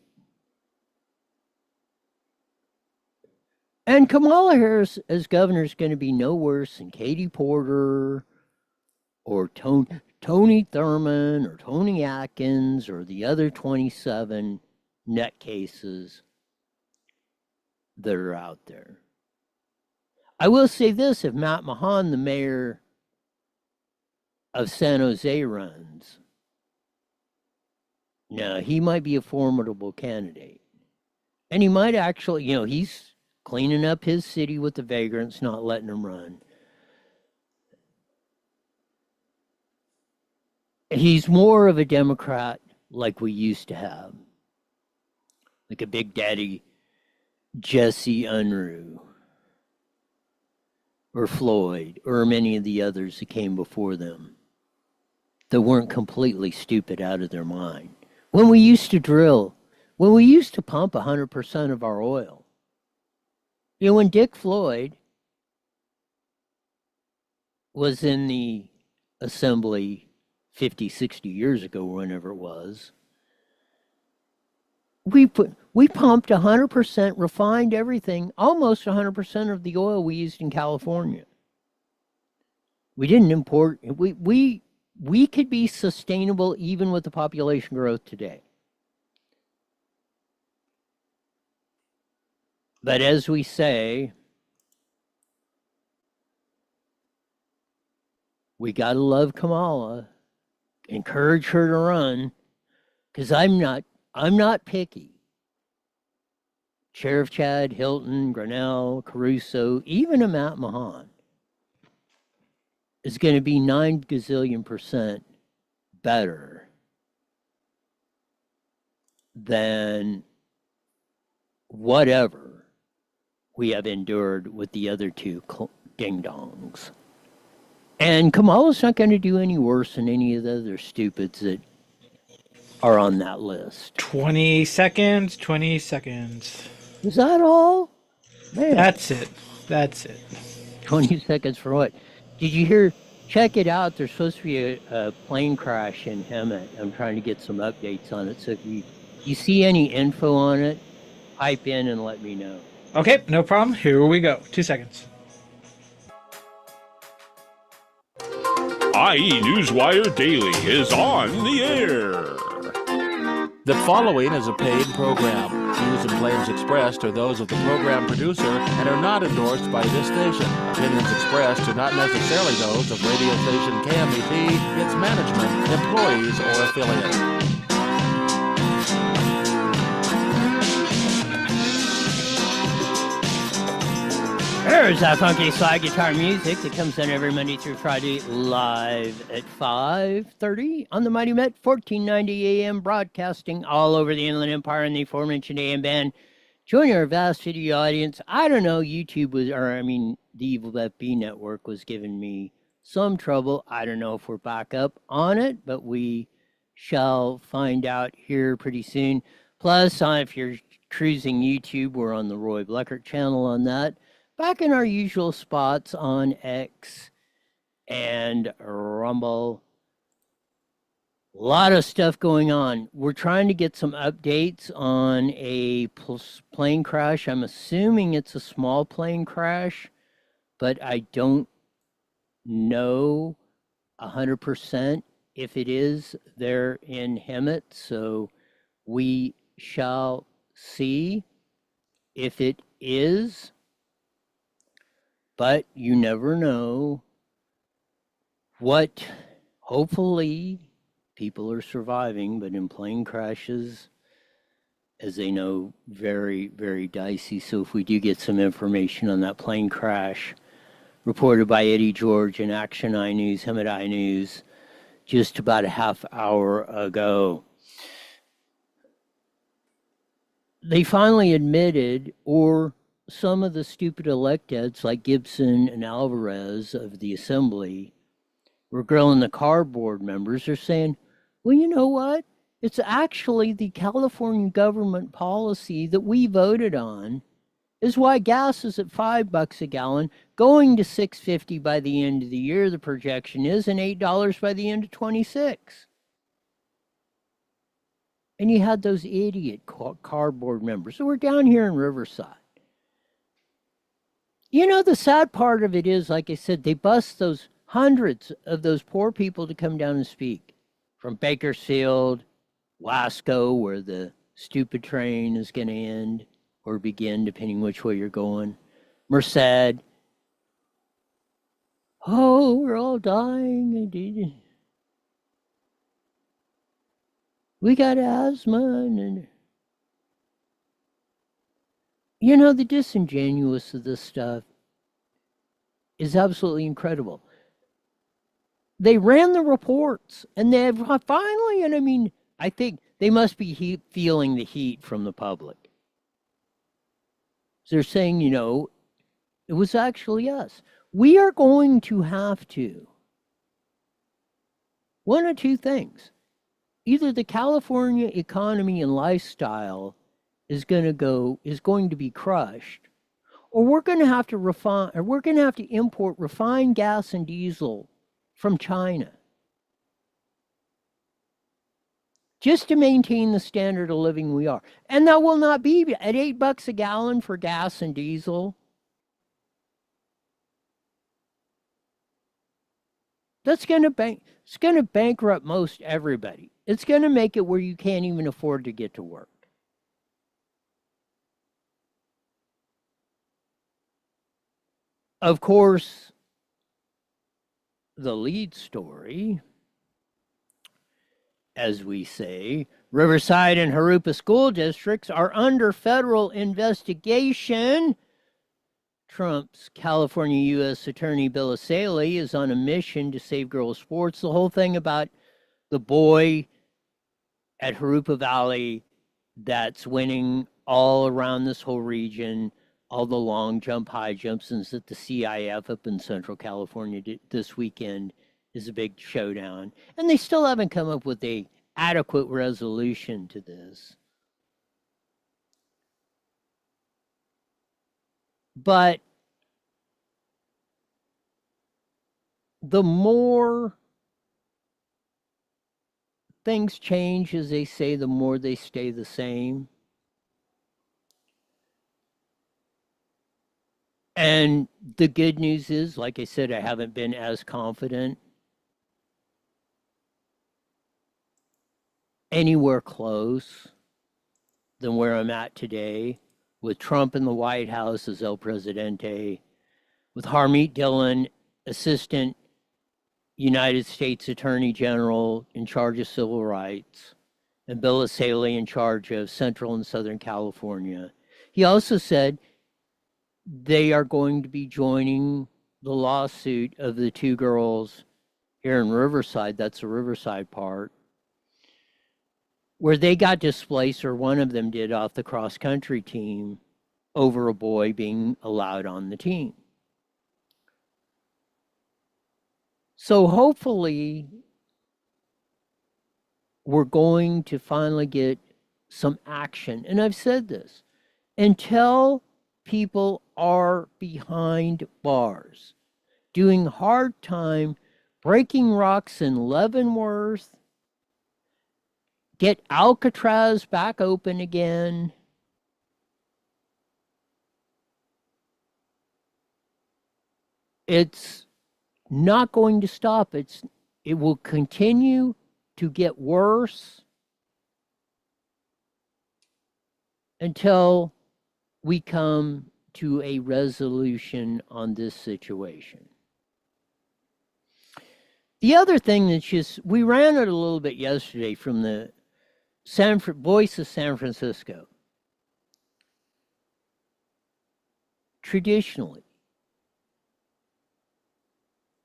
And Kamala Harris as governor is going to be no worse than Katie Porter or Tony Thurmond or Tony Atkins or the other 27 net cases that are out there. I will say this, if Matt Mahan, the mayor of San Jose, runs, now he might be a formidable candidate. And he might actually, he's cleaning up his city with the vagrants, not letting them run. He's more of a Democrat like we used to have. Like a Big Daddy Jesse Unruh or Floyd or many of the others that came before them that weren't completely stupid out of their mind. When we used to drill, when we used to pump 100% of our oil, when Dick Floyd was in the assembly 50, 60 years ago, whenever it was, we pumped 100%, refined everything, almost 100% of the oil we used in California. We didn't import. We could be sustainable even with the population growth today. But as we say, we got to love Kamala, encourage her to run, because I'm not picky. Sheriff Chad, Hilton, Grinnell, Caruso, even a Matt Mahan is going to be 9 gazillion% better than whatever we have endured with the other two ding-dongs. And Kamala's not going to do any worse than any of the other stupids that are on that list. 20 seconds, 20 seconds. Is that all? Man. That's it. 20 seconds for what? Did you hear? Check it out. There's supposed to be a plane crash in Hemet. I'm trying to get some updates on it. So if you see any info on it, pipe in and let me know. Okay, no problem. Here we go. 2 seconds. IE Newswire Daily is on the air. The following is a paid program. Views and claims expressed are those of the program producer and are not endorsed by this station. Opinions expressed are not necessarily those of radio station KMET, its management, employees, or affiliates. There's that funky slide guitar music that comes in every Monday through Friday live at 5:30 on the Mighty Met 1490 AM, broadcasting all over the Inland Empire in the aforementioned AM band. Join our vast video audience. I don't know, YouTube was, the Evil FB network was giving me some trouble. I don't know if we're back up on it, but we shall find out here pretty soon. Plus, if you're cruising YouTube, we're on the Roy Bleckert channel on that. Back in our usual spots on X and Rumble. A lot of stuff going on. We're trying to get some updates on a plane crash. I'm assuming it's a small plane crash, but I don't know 100% if it is there in Hemet. So we shall see if it is. But you never know what, hopefully, people are surviving, but in plane crashes, as they know, very, very dicey. So if we do get some information on that plane crash, reported by Eddie George in Action Eye News, Hemet Eye News, just about a half hour ago. They finally admitted, or some of the stupid electeds like Gibson and Alvarez of the Assembly were grilling the cardboard members. They're saying, well, you know what? It's actually the California government policy that we voted on is why gas is at $5 a gallon, going to $6.50 by the end of the year, the projection is, and $8 by the end of 26. And you had those idiot cardboard members. So we're down here in Riverside. You know, the sad part of it is, like I said, they bust those hundreds of those poor people to come down and speak. From Bakersfield, Wasco, where the stupid train is going to end or begin, depending which way you're going. Merced. Oh, we're all dying. We got asthma. And you know, the disingenuous of this stuff is absolutely incredible. They ran the reports, and they finally, and I think they must be feeling the heat from the public. So they're saying, you know, it was actually us. We are going to have to. One of two things. Either the California economy and lifestyle is going to be crushed, or we're going to have to import refined gas and diesel from China just to maintain the standard of living we are. And that will not be at $8 a gallon for gas and diesel. That's going to bankrupt most everybody. It's going to make it where you can't even afford to get to work. Of course, the lead story, as we say, Riverside and Jurupa school districts are under federal investigation. Trump's California U.S. Attorney Bill Asaley is on a mission to save girls' sports. The whole thing about the boy at Jurupa Valley that's winning all around this whole region, all the long jump, high jumps, and that the CIF up in Central California this weekend is a big showdown. And they still haven't come up with a adequate resolution to this. But the more things change, as they say, the more they stay the same. And the good news is, like I said, I haven't been as confident anywhere close than where I'm at today, with Trump in the White House as El Presidente, with Harmeet Dillon, Assistant United States Attorney General in charge of civil rights, and Bill Saley in charge of Central and Southern California. He also said they are going to be joining the lawsuit of the two girls here in Riverside, that's the Riverside part, where they got displaced, or one of them did, off the cross-country team over a boy being allowed on the team. So hopefully we're going to finally get some action. And I've said this, until people are behind bars, doing hard time, breaking rocks in Leavenworth, get Alcatraz back open again, it's not going to stop. It will continue to get worse until we come to a resolution on this situation. The other thing that's just, we ran it a little bit yesterday from the Voice of San Francisco. Traditionally,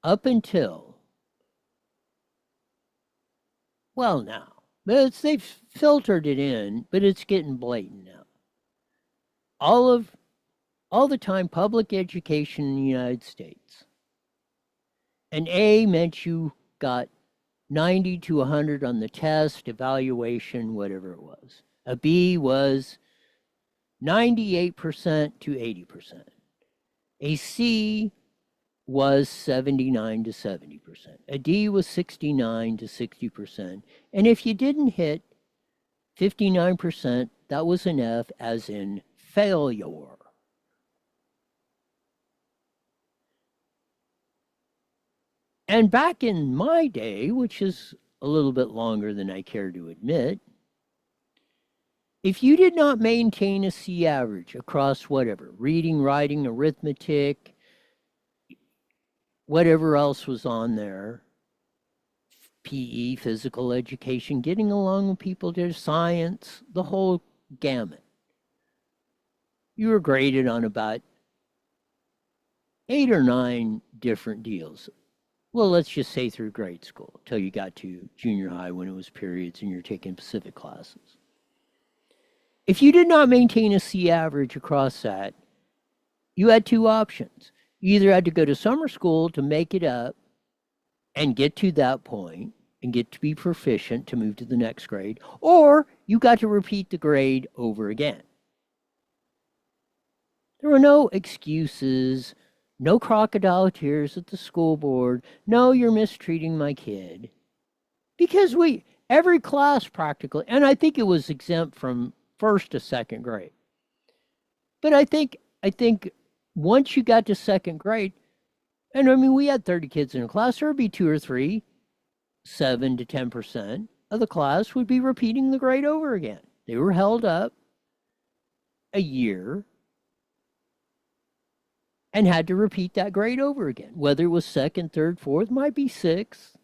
up until, well, now, they've filtered it in, but it's getting blatant now. All the time, public education in the United States. An A meant you got 90 to 100 on the test, evaluation, whatever it was. A B was 98% to 80%. A C was 79 to 70%. A D was 69 to 60%. And if you didn't hit 59%, that was an F, as in failure. And back in my day, which is a little bit longer than I care to admit, if you did not maintain a C average across whatever, reading, writing, arithmetic, whatever else was on there, PE, physical education, getting along with people, there's science, the whole gamut. You were graded on about 8 or 9 different deals. Well, let's just say through grade school, till you got to junior high when it was periods and you're taking Pacific classes. If you did not maintain a C average across that, you had 2 options. You either had to go to summer school to make it up and get to that point and get to be proficient to move to the next grade, or you got to repeat the grade over again. There were no excuses, no crocodile tears at the school board, no, you're mistreating my kid. Because every class practically, and I think it was exempt from 1st to 2nd grade. But I think once you got to 2nd grade, and I mean, we had 30 kids in a class, there would be 2 or 3, 7 to 10% of the class would be repeating the grade over again. They were held up a year and had to repeat that grade over again, whether it was 2nd, 3rd, 4th, might be 6th.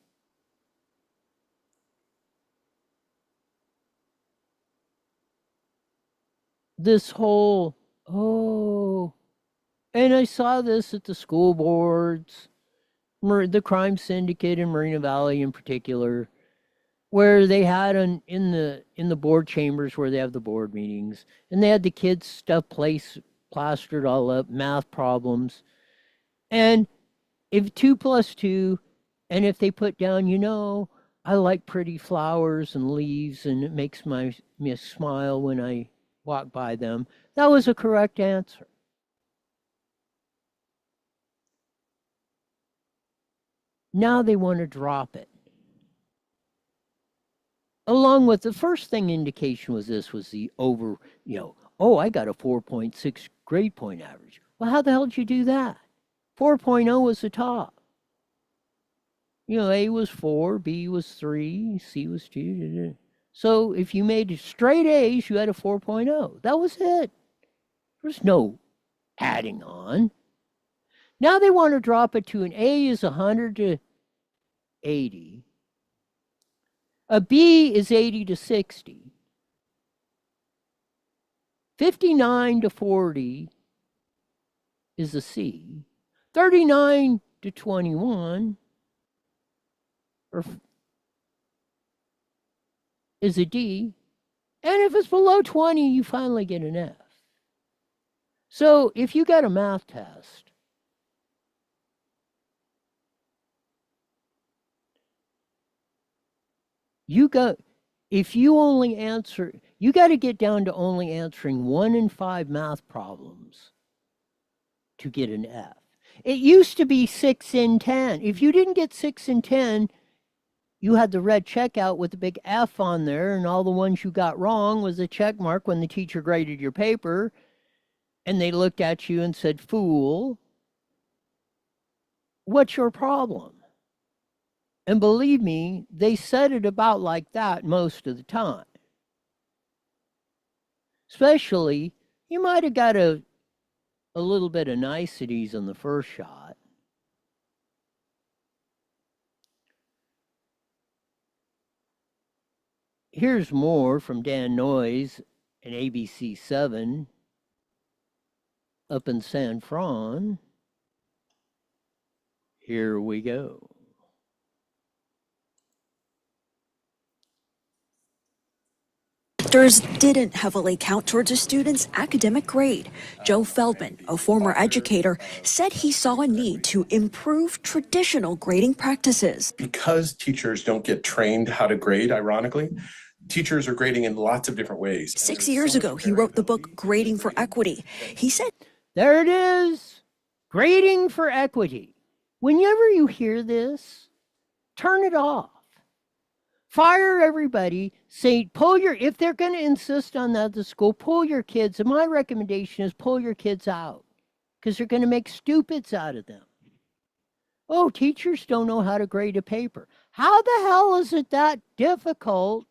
This whole, and I saw this at the school boards, the crime syndicate in Marina Valley in particular, where they had in the board chambers where they have the board meetings, and they had the kids' stuff plastered all up, math problems. And if 2 plus 2, and if they put down, I like pretty flowers and leaves, and it makes me smile when I walk by them, that was a correct answer. Now they want to drop it. Along with the first thing indication was the over, I got a 4.6 grade point average. Well, how the hell did you do that? 4.0 was the top. A was 4, B was 3, C was 2. So if you made straight A's, you had a 4.0. That was it. There's no adding on. Now they want to drop it to an A is 100 to 80. A B is 80 to 60. 59 to 40 is a C. 39 to 21 is a D. And if it's below 20, you finally get an F. So if you got a math test, if you only answer, you got to get down to only answering 1 in 5 math problems to get an F. It used to be 6 in 10. If you didn't get 6 in 10, you had the red checkout with the big F on there, and all the ones you got wrong was a check mark when the teacher graded your paper, and they looked at you and said, "Fool, what's your problem?" And believe me, they said it about like that most of the time. Especially, you might have got a little bit of niceties on the first shot. Here's more from Dan Noyes and ABC 7 up in San Fran. Here we go. Factors didn't heavily count towards a student's academic grade. Joe Feldman, a former educator, said he saw a need to improve traditional grading practices. Because teachers don't get trained how to grade, ironically, teachers are grading in lots of different ways. 6 years ago, he wrote the book Grading for Equity. He said, there it is, Grading for Equity. Whenever you hear this, turn it off. Fire everybody. Say, if they're going to insist on that at the school, pull your kids. And my recommendation is pull your kids out because they're going to make stupids out of them. Oh, teachers don't know how to grade a paper. How the hell is it that difficult?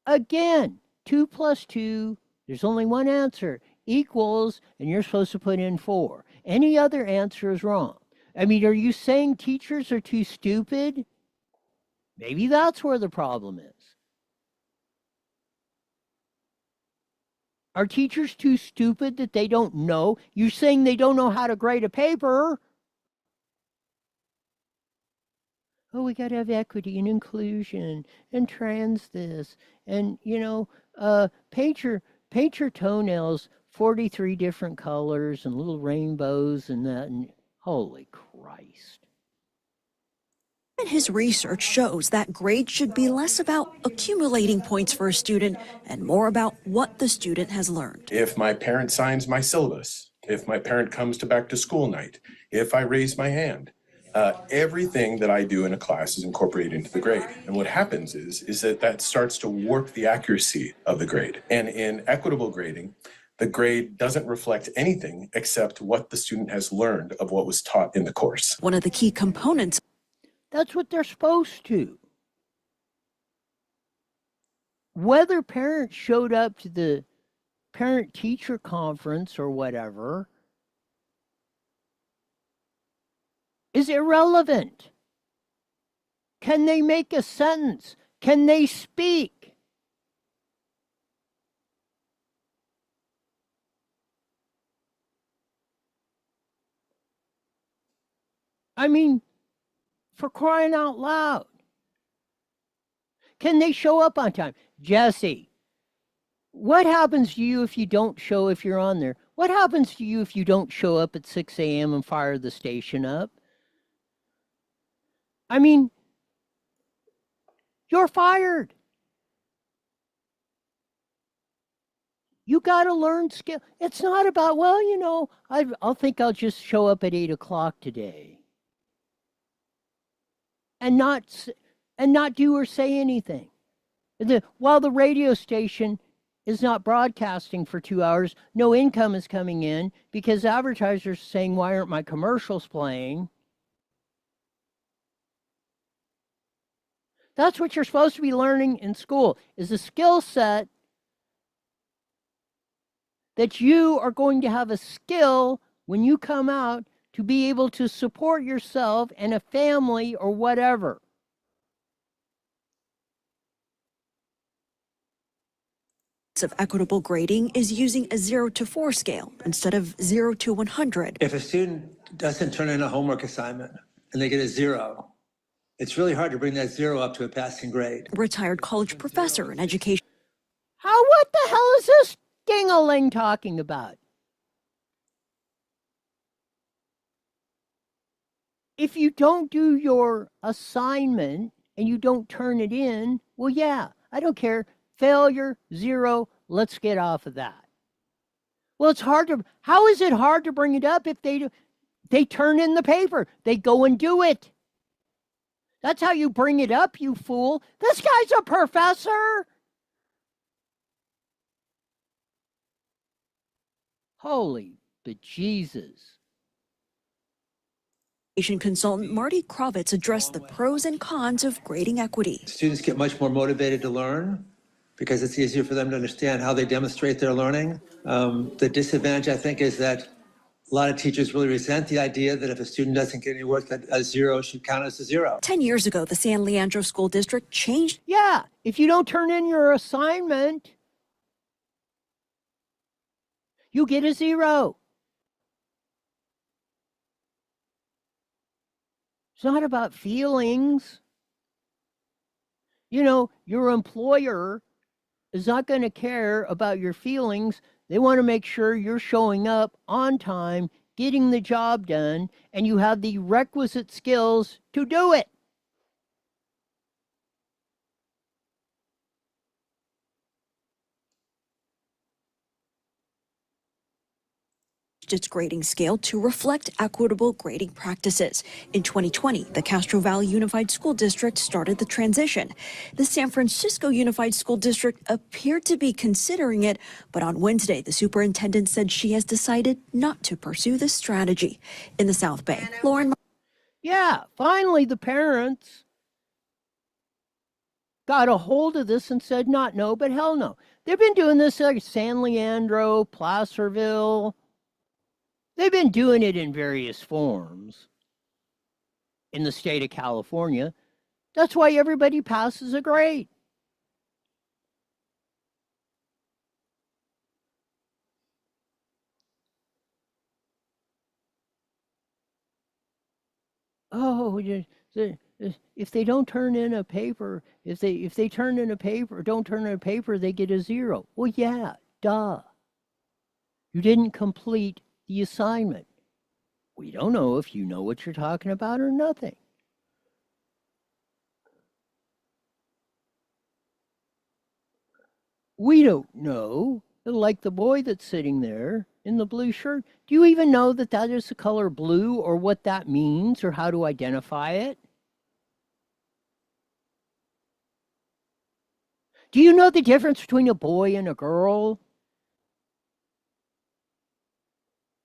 Again, 2 plus 2, there's only one answer, equals, and you're supposed to put in 4. Any other answer is wrong. I mean, are you saying teachers are too stupid? Maybe that's where the problem is. Are teachers too stupid that they don't know? You're saying they don't know how to grade a paper? Oh, we got to have equity and inclusion and trans this. And, paint your toenails 43 different colors and little rainbows and that. And holy Christ. his research shows that grades should be less about accumulating points for a student and more about what the student has learned. If my parent signs my syllabus, if my parent comes to back to school night, if I raise my hand, everything that I do in a class is incorporated into the grade. And what happens is that starts to warp the accuracy of the grade. And in equitable grading, the grade doesn't reflect anything except what the student has learned of what was taught in the course. One of the key components. That's what they're supposed to. Whether parents showed up to the parent-teacher conference or whatever is irrelevant. Can they make a sentence? Can they speak? I mean, for crying out loud. Can they show up on time? Jesse, what happens to you if you don't show, if you're on there? What happens to you if you don't show up at 6 a.m. and fire the station up? I mean, you're fired. You got to learn skill. It's not about, well, you know, I'll think I'll just show up at 8 o'clock today. And not do or say anything. While the radio station is not broadcasting for 2 hours, no income is coming in because advertisers are saying, why aren't my commercials playing? That's what you're supposed to be learning in school, is a skill set that you are going to have a skill when you come out to be able to support yourself and a family or whatever. Of equitable grading is using a 0 to 4 scale instead of 0 to 100. If a student doesn't turn in a homework assignment and they get a 0, it's really hard to bring that 0 up to a passing grade. Retired college professor in education. What the hell is this ding-a-ling talking about? If you don't do your assignment and you don't turn it in, well, yeah, I don't care. Failure, 0, let's get off of that. Well, it's hard to, how is it hard to bring it up if they turn in the paper? They go and do it. That's how you bring it up, you fool. This guy's a professor. Holy bejesus. Consultant Marty Kravitz addressed the pros and cons of grading equity. Students get much more motivated to learn because it's easier for them to understand how they demonstrate their learning. The disadvantage, I think, is that a lot of teachers really resent the idea that if a student doesn't get any work, that a 0 should count as a 0. 10 years ago, the San Leandro School District changed. Yeah, if you don't turn in your assignment, you get a 0. It's not about feelings. You know, your employer is not going to care about your feelings. They want to make sure you're showing up on time, getting the job done, and you have the requisite skills to do it. Its grading scale to reflect equitable grading practices. In 2020, the Castro Valley Unified School District started the transition. The San Francisco Unified School District appeared to be considering it, but on Wednesday, the superintendent said she has decided not to pursue this strategy. In the South Bay, Lauren. Yeah, finally the parents got a hold of this and said not no, but hell no. They've been doing this like San Leandro, Placerville. They've been doing it in various forms in the state of California. That's why everybody passes a grade. Oh, if they don't turn in a paper, if they turn in a paper, don't turn in a paper, they get a 0. Well, yeah, duh. You didn't complete the assignment. We don't know if you know what you're talking about or nothing. We don't know. Like the boy that's sitting there in the blue shirt. Do you even know that that is the color blue or what that means or how to identify it? Do you know the difference between a boy and a girl?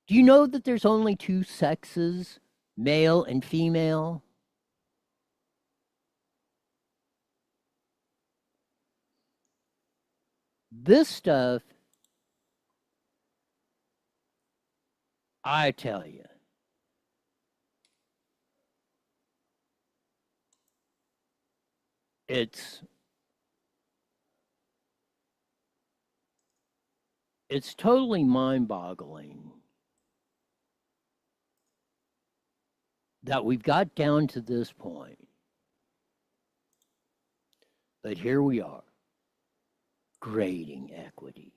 Do you know that there's only 2 sexes, male and female? This stuff, I tell you, it's totally mind-boggling that we've got down to this point. But here we are, grading equity.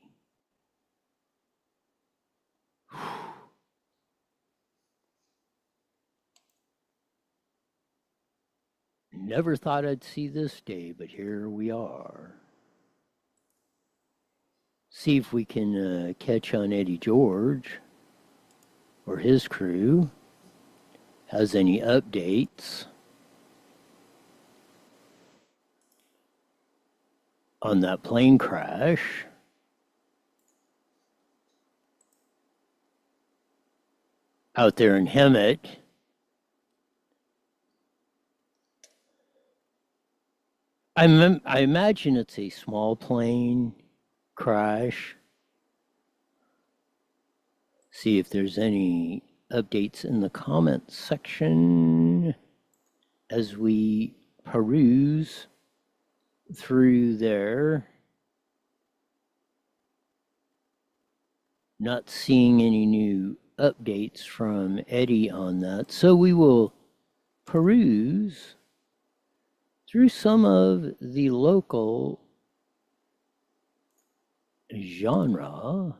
Never thought I'd see this day, but here we are. See if we can catch on Eddie George or his crew. Has any updates on that plane crash? Out there in Hemet. I imagine it's a small plane crash. See if there's any updates in the comments section as we peruse through there. Not seeing any new updates from Eddie on that, so we will peruse through some of the local genre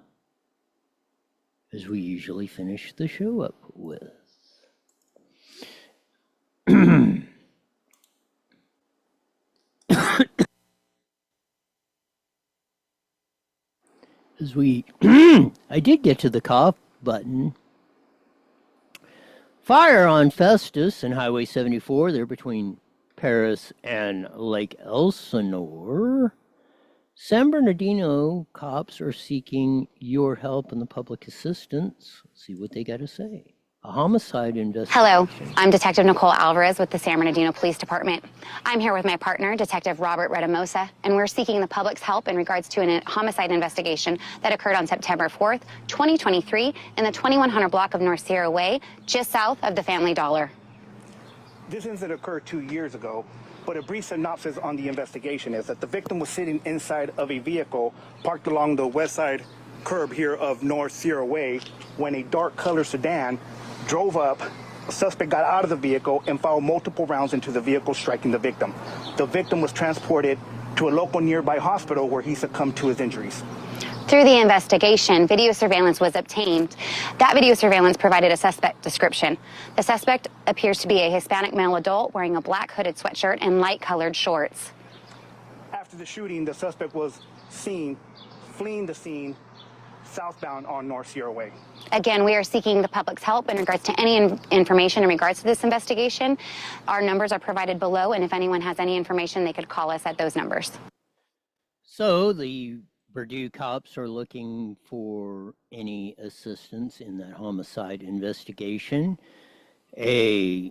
as we usually finish the show up with. As we, I did get to the cough button. Fire on Festus and Highway 74, there between Paris and Lake Elsinore. San Bernardino cops are seeking your help and the public assistance. Let's see what they got to say. A homicide investigation. Hello, I'm Detective Nicole Alvarez with the San Bernardino Police Department. I'm here with my partner, Detective Robert Redamosa, and we're seeking the public's help in regards to a homicide investigation that occurred on September 4th, 2023, in the 2100 block of North Sierra Way, just south of the Family Dollar. This incident occurred 2 years ago, but a brief synopsis on the investigation is that the victim was sitting inside of a vehicle parked along the west side curb here of North Sierra Way when a dark-colored sedan drove up. The suspect got out of the vehicle and fired multiple rounds into the vehicle, striking the victim. The victim was transported to a local nearby hospital where he succumbed to his injuries. Through the investigation, video surveillance was obtained. That video surveillance provided a suspect description. The suspect appears to be a Hispanic male adult wearing a black hooded sweatshirt and light-colored shorts. After the shooting, the suspect was seen fleeing the scene southbound on North Sierra Way. Again, we are seeking the public's help in regards to any information in regards to this investigation. Our numbers are provided below, and if anyone has any information, they could call us at those numbers. So the Purdue cops are looking for any assistance in that homicide investigation. A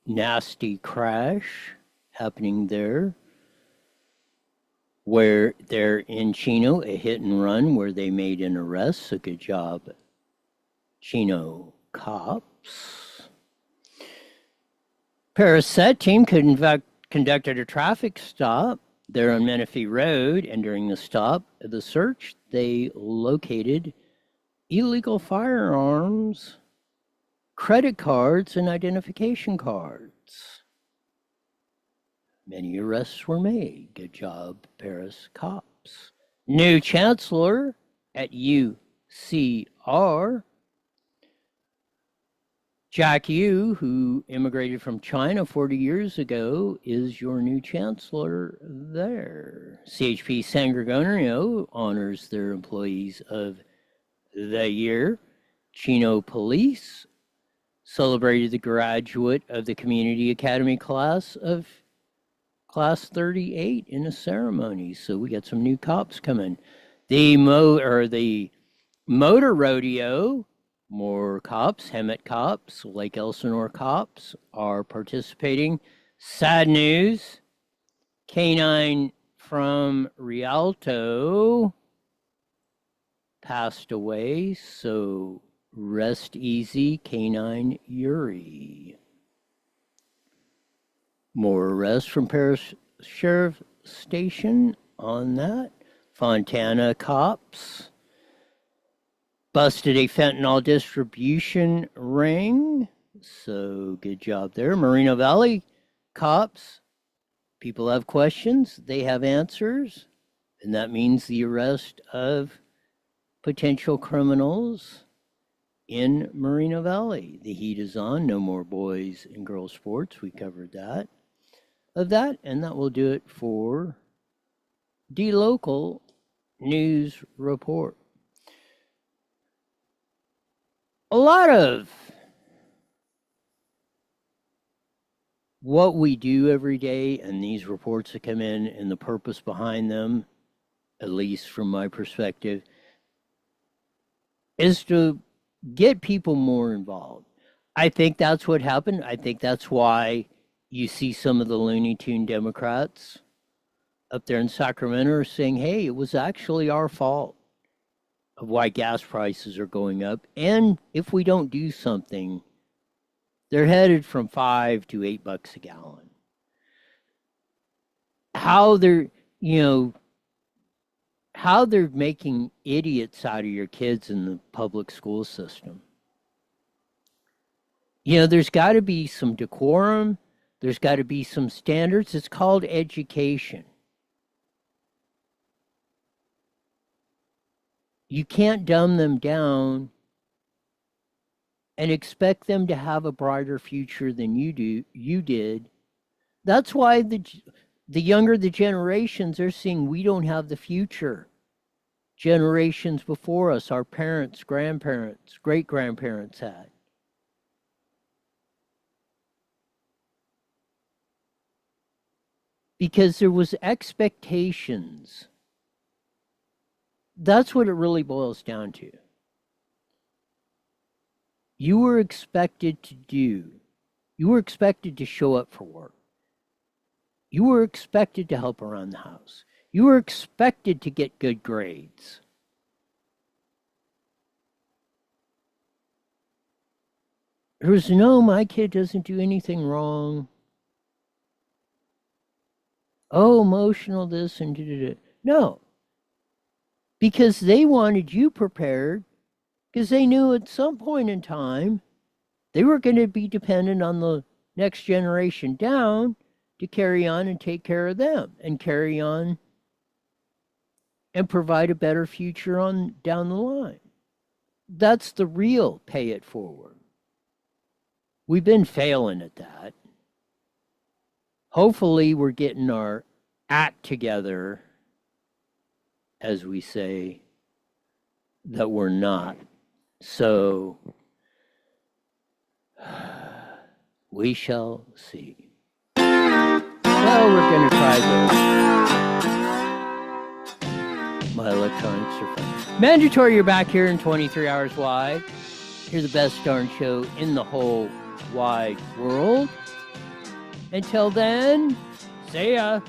nasty crash happening there, where they're in Chino, a hit and run where they made an arrest. So good job, Chino cops. Paris SET team could in fact conducted a traffic stop there on Menifee Road, and during the stop, the search, they located illegal firearms, credit cards, and identification cards. Many arrests were made. Good job, Paris cops. New chancellor at UCR. Jack Yu, who immigrated from China 40 years ago, is your new chancellor there. CHP San Gregorio honors their employees of the year. Chino Police celebrated the graduate of the Community Academy class 38 in a ceremony. So we got some new cops coming. The motor rodeo, more cops, Hemet cops, Lake Elsinore cops are participating. Sad news, K9 from Rialto passed away, so rest easy, K9 Yuri. More arrests from Paris Sheriff Station on that. Fontana cops busted a fentanyl distribution ring. So good job there. Moreno Valley cops. People have questions. They have answers. And that means the arrest of potential criminals in Moreno Valley. The heat is on. No more boys and girls sports. We covered that. And that will do it for the local news report. A lot of what we do every day and these reports that come in and the purpose behind them, at least from my perspective, is to get people more involved. I think that's what happened. I think that's why You see some of the Looney Tune Democrats up there in Sacramento are saying, hey, it was actually our fault of why gas prices are going up. And if we don't do something, they're headed from $5 to $8 a gallon. How they're, how they're making idiots out of your kids in the public school system. There's got to be some decorum. There's got to be some standards. It's called education. You can't dumb them down and expect them to have a brighter future than you did. That's why the younger the generations are seeing we don't have the future generations before us, our parents, grandparents, great-grandparents had. Because there was expectations. That's what it really boils down to. You were expected to show up for work. You were expected to help around the house. You were expected to get good grades. There was no, my kid doesn't do anything wrong. Oh, emotional this and da-da-da. No. Because they wanted you prepared, because they knew at some point in time they were going to be dependent on the next generation down to carry on and take care of them and carry on and provide a better future on down the line. That's the real pay it forward. We've been failing at that. Hopefully we're getting our act together, as we say, that we're not. So we shall see. Well, we're going to try this. My electronics are fine. Mandatory, you're back here in 23 Hours Wide. You're the best darn show in the whole wide world. Until then, see ya.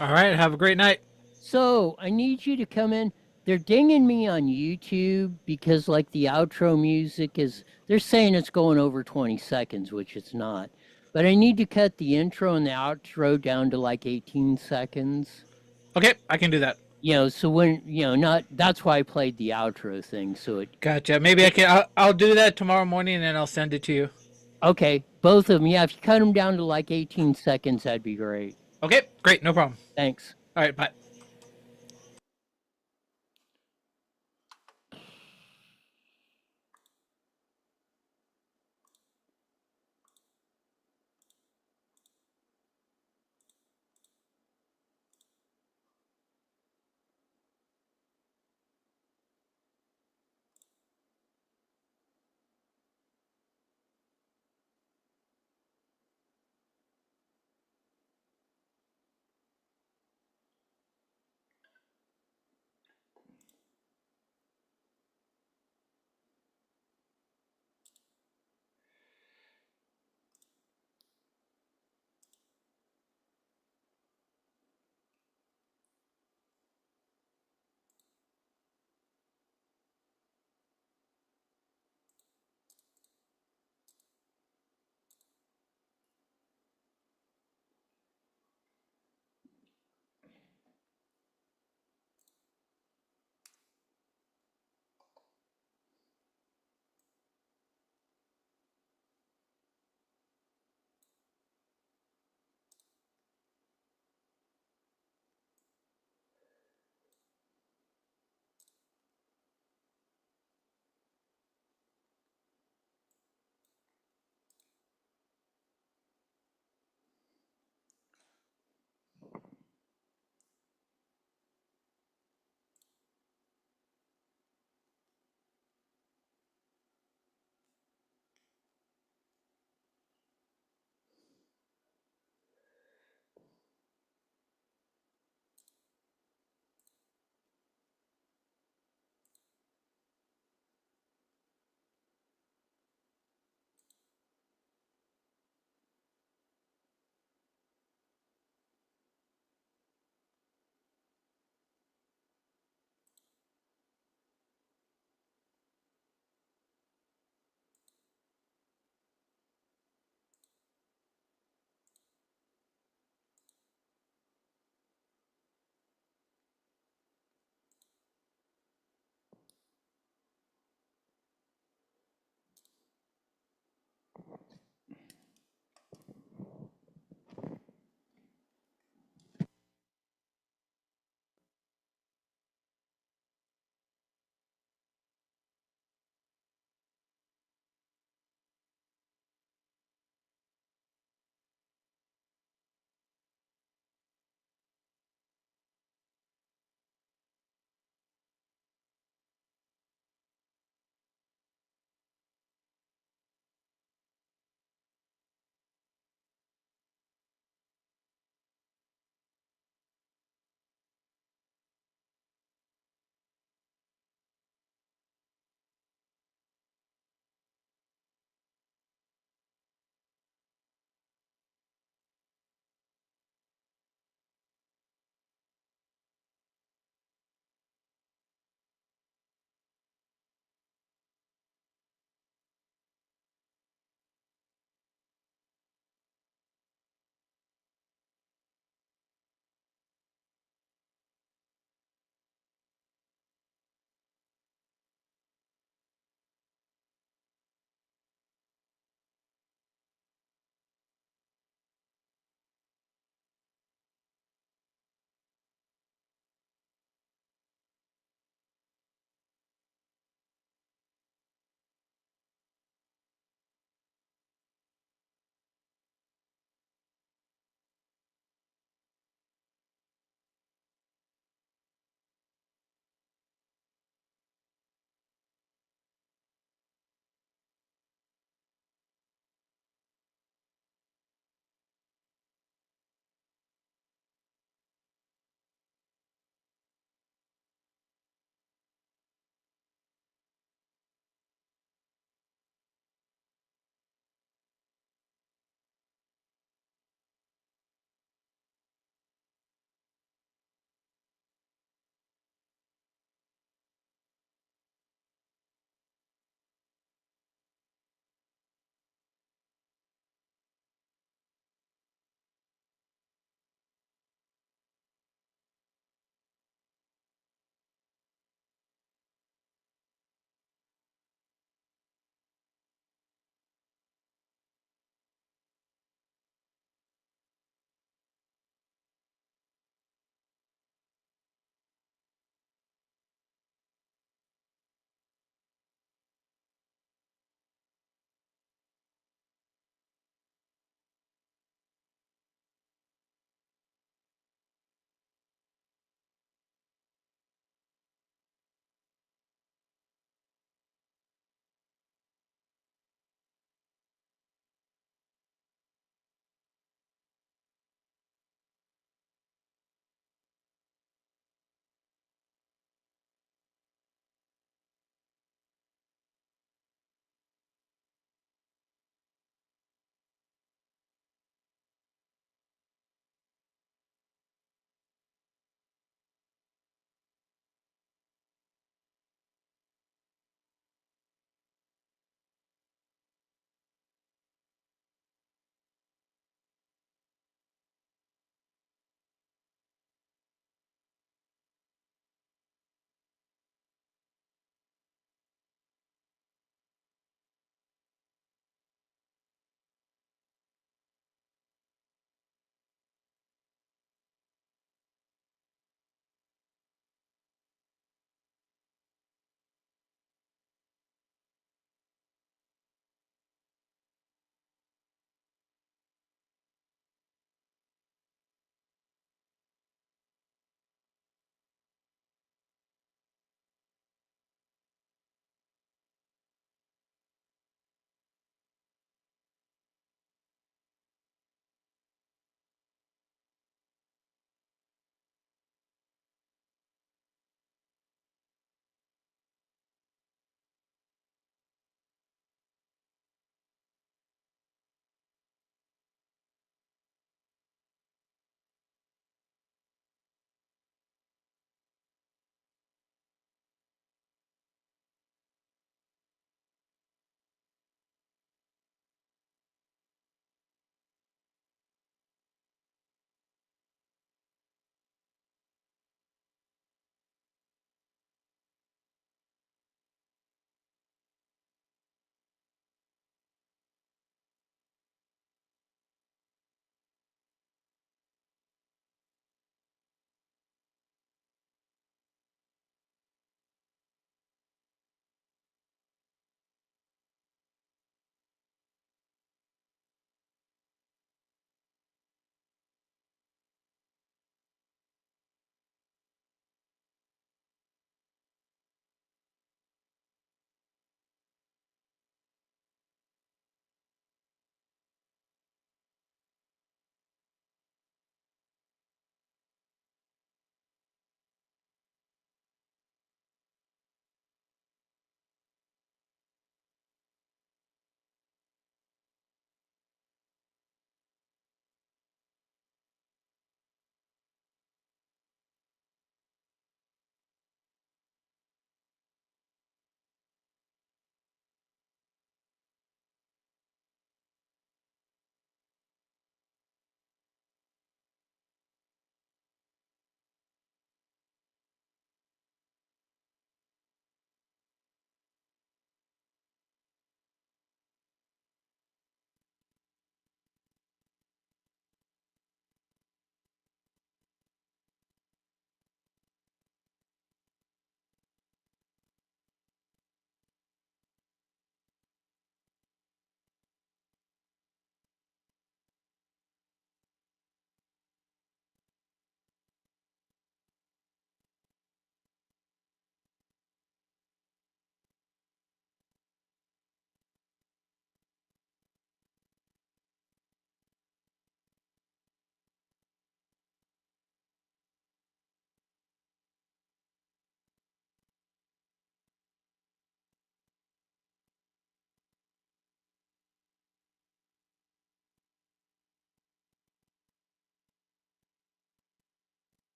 All right, have a great night. So, I need you to come in. They're dinging me on YouTube because, like, the outro music is, they're saying it's going over 20 seconds, which it's not. But I need to cut the intro and the outro down to, like, 18 seconds. Okay, I can do that. So when, that's why I played the outro thing, so it... Gotcha. Maybe I can, I'll do that tomorrow morning and then I'll send it to you. Okay, both of them. Yeah, if you cut them down to, like, 18 seconds, that'd be great. Okay, great, no problem. Thanks. All right, bye.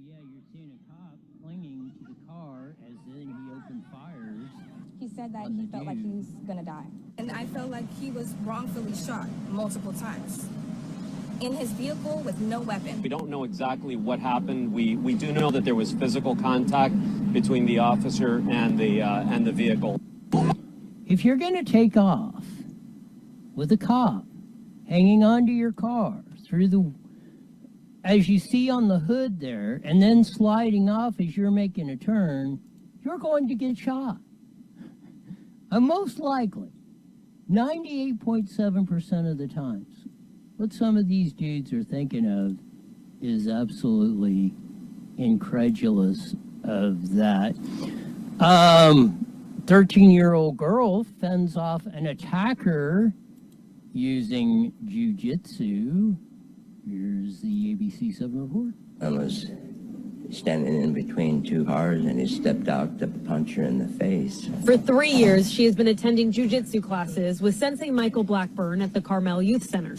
yeah, you're seeing a cop clinging to the car as then he opened fires. He said that he felt like he was gonna die. And I felt like he was wrongfully shot multiple times in his vehicle with no weapon. We don't know exactly what happened. We do know that there was physical contact between the officer and the vehicle. If you're going to take off with a cop hanging onto your car through the, as you see on the hood there, and then sliding off as you're making a turn, you're going to get shot. And most likely, 98.7% of the times, what some of these dudes are thinking of is absolutely incredulous of that. 13-year-old girl fends off an attacker using Jiu-Jitsu. Here's the ABC 7 report. I was standing in between two cars and he stepped out to punch her in the face. For 3 years, she has been attending jiu-jitsu classes with Sensei Michael Blackburn at the Carmel Youth Center.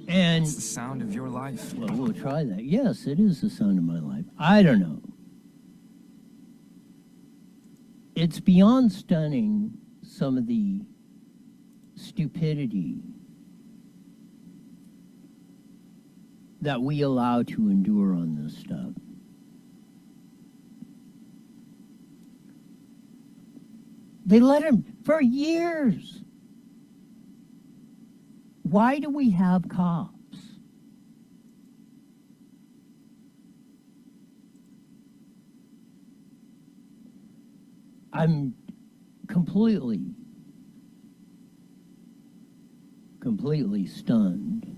And it's the sound of your life. Well, we'll try that. Yes, it is the sound of my life. I don't know. It's beyond stunning, some of the stupidity that we allow to endure on this stuff. They let him for years. Why do we have cops? I'm completely stunned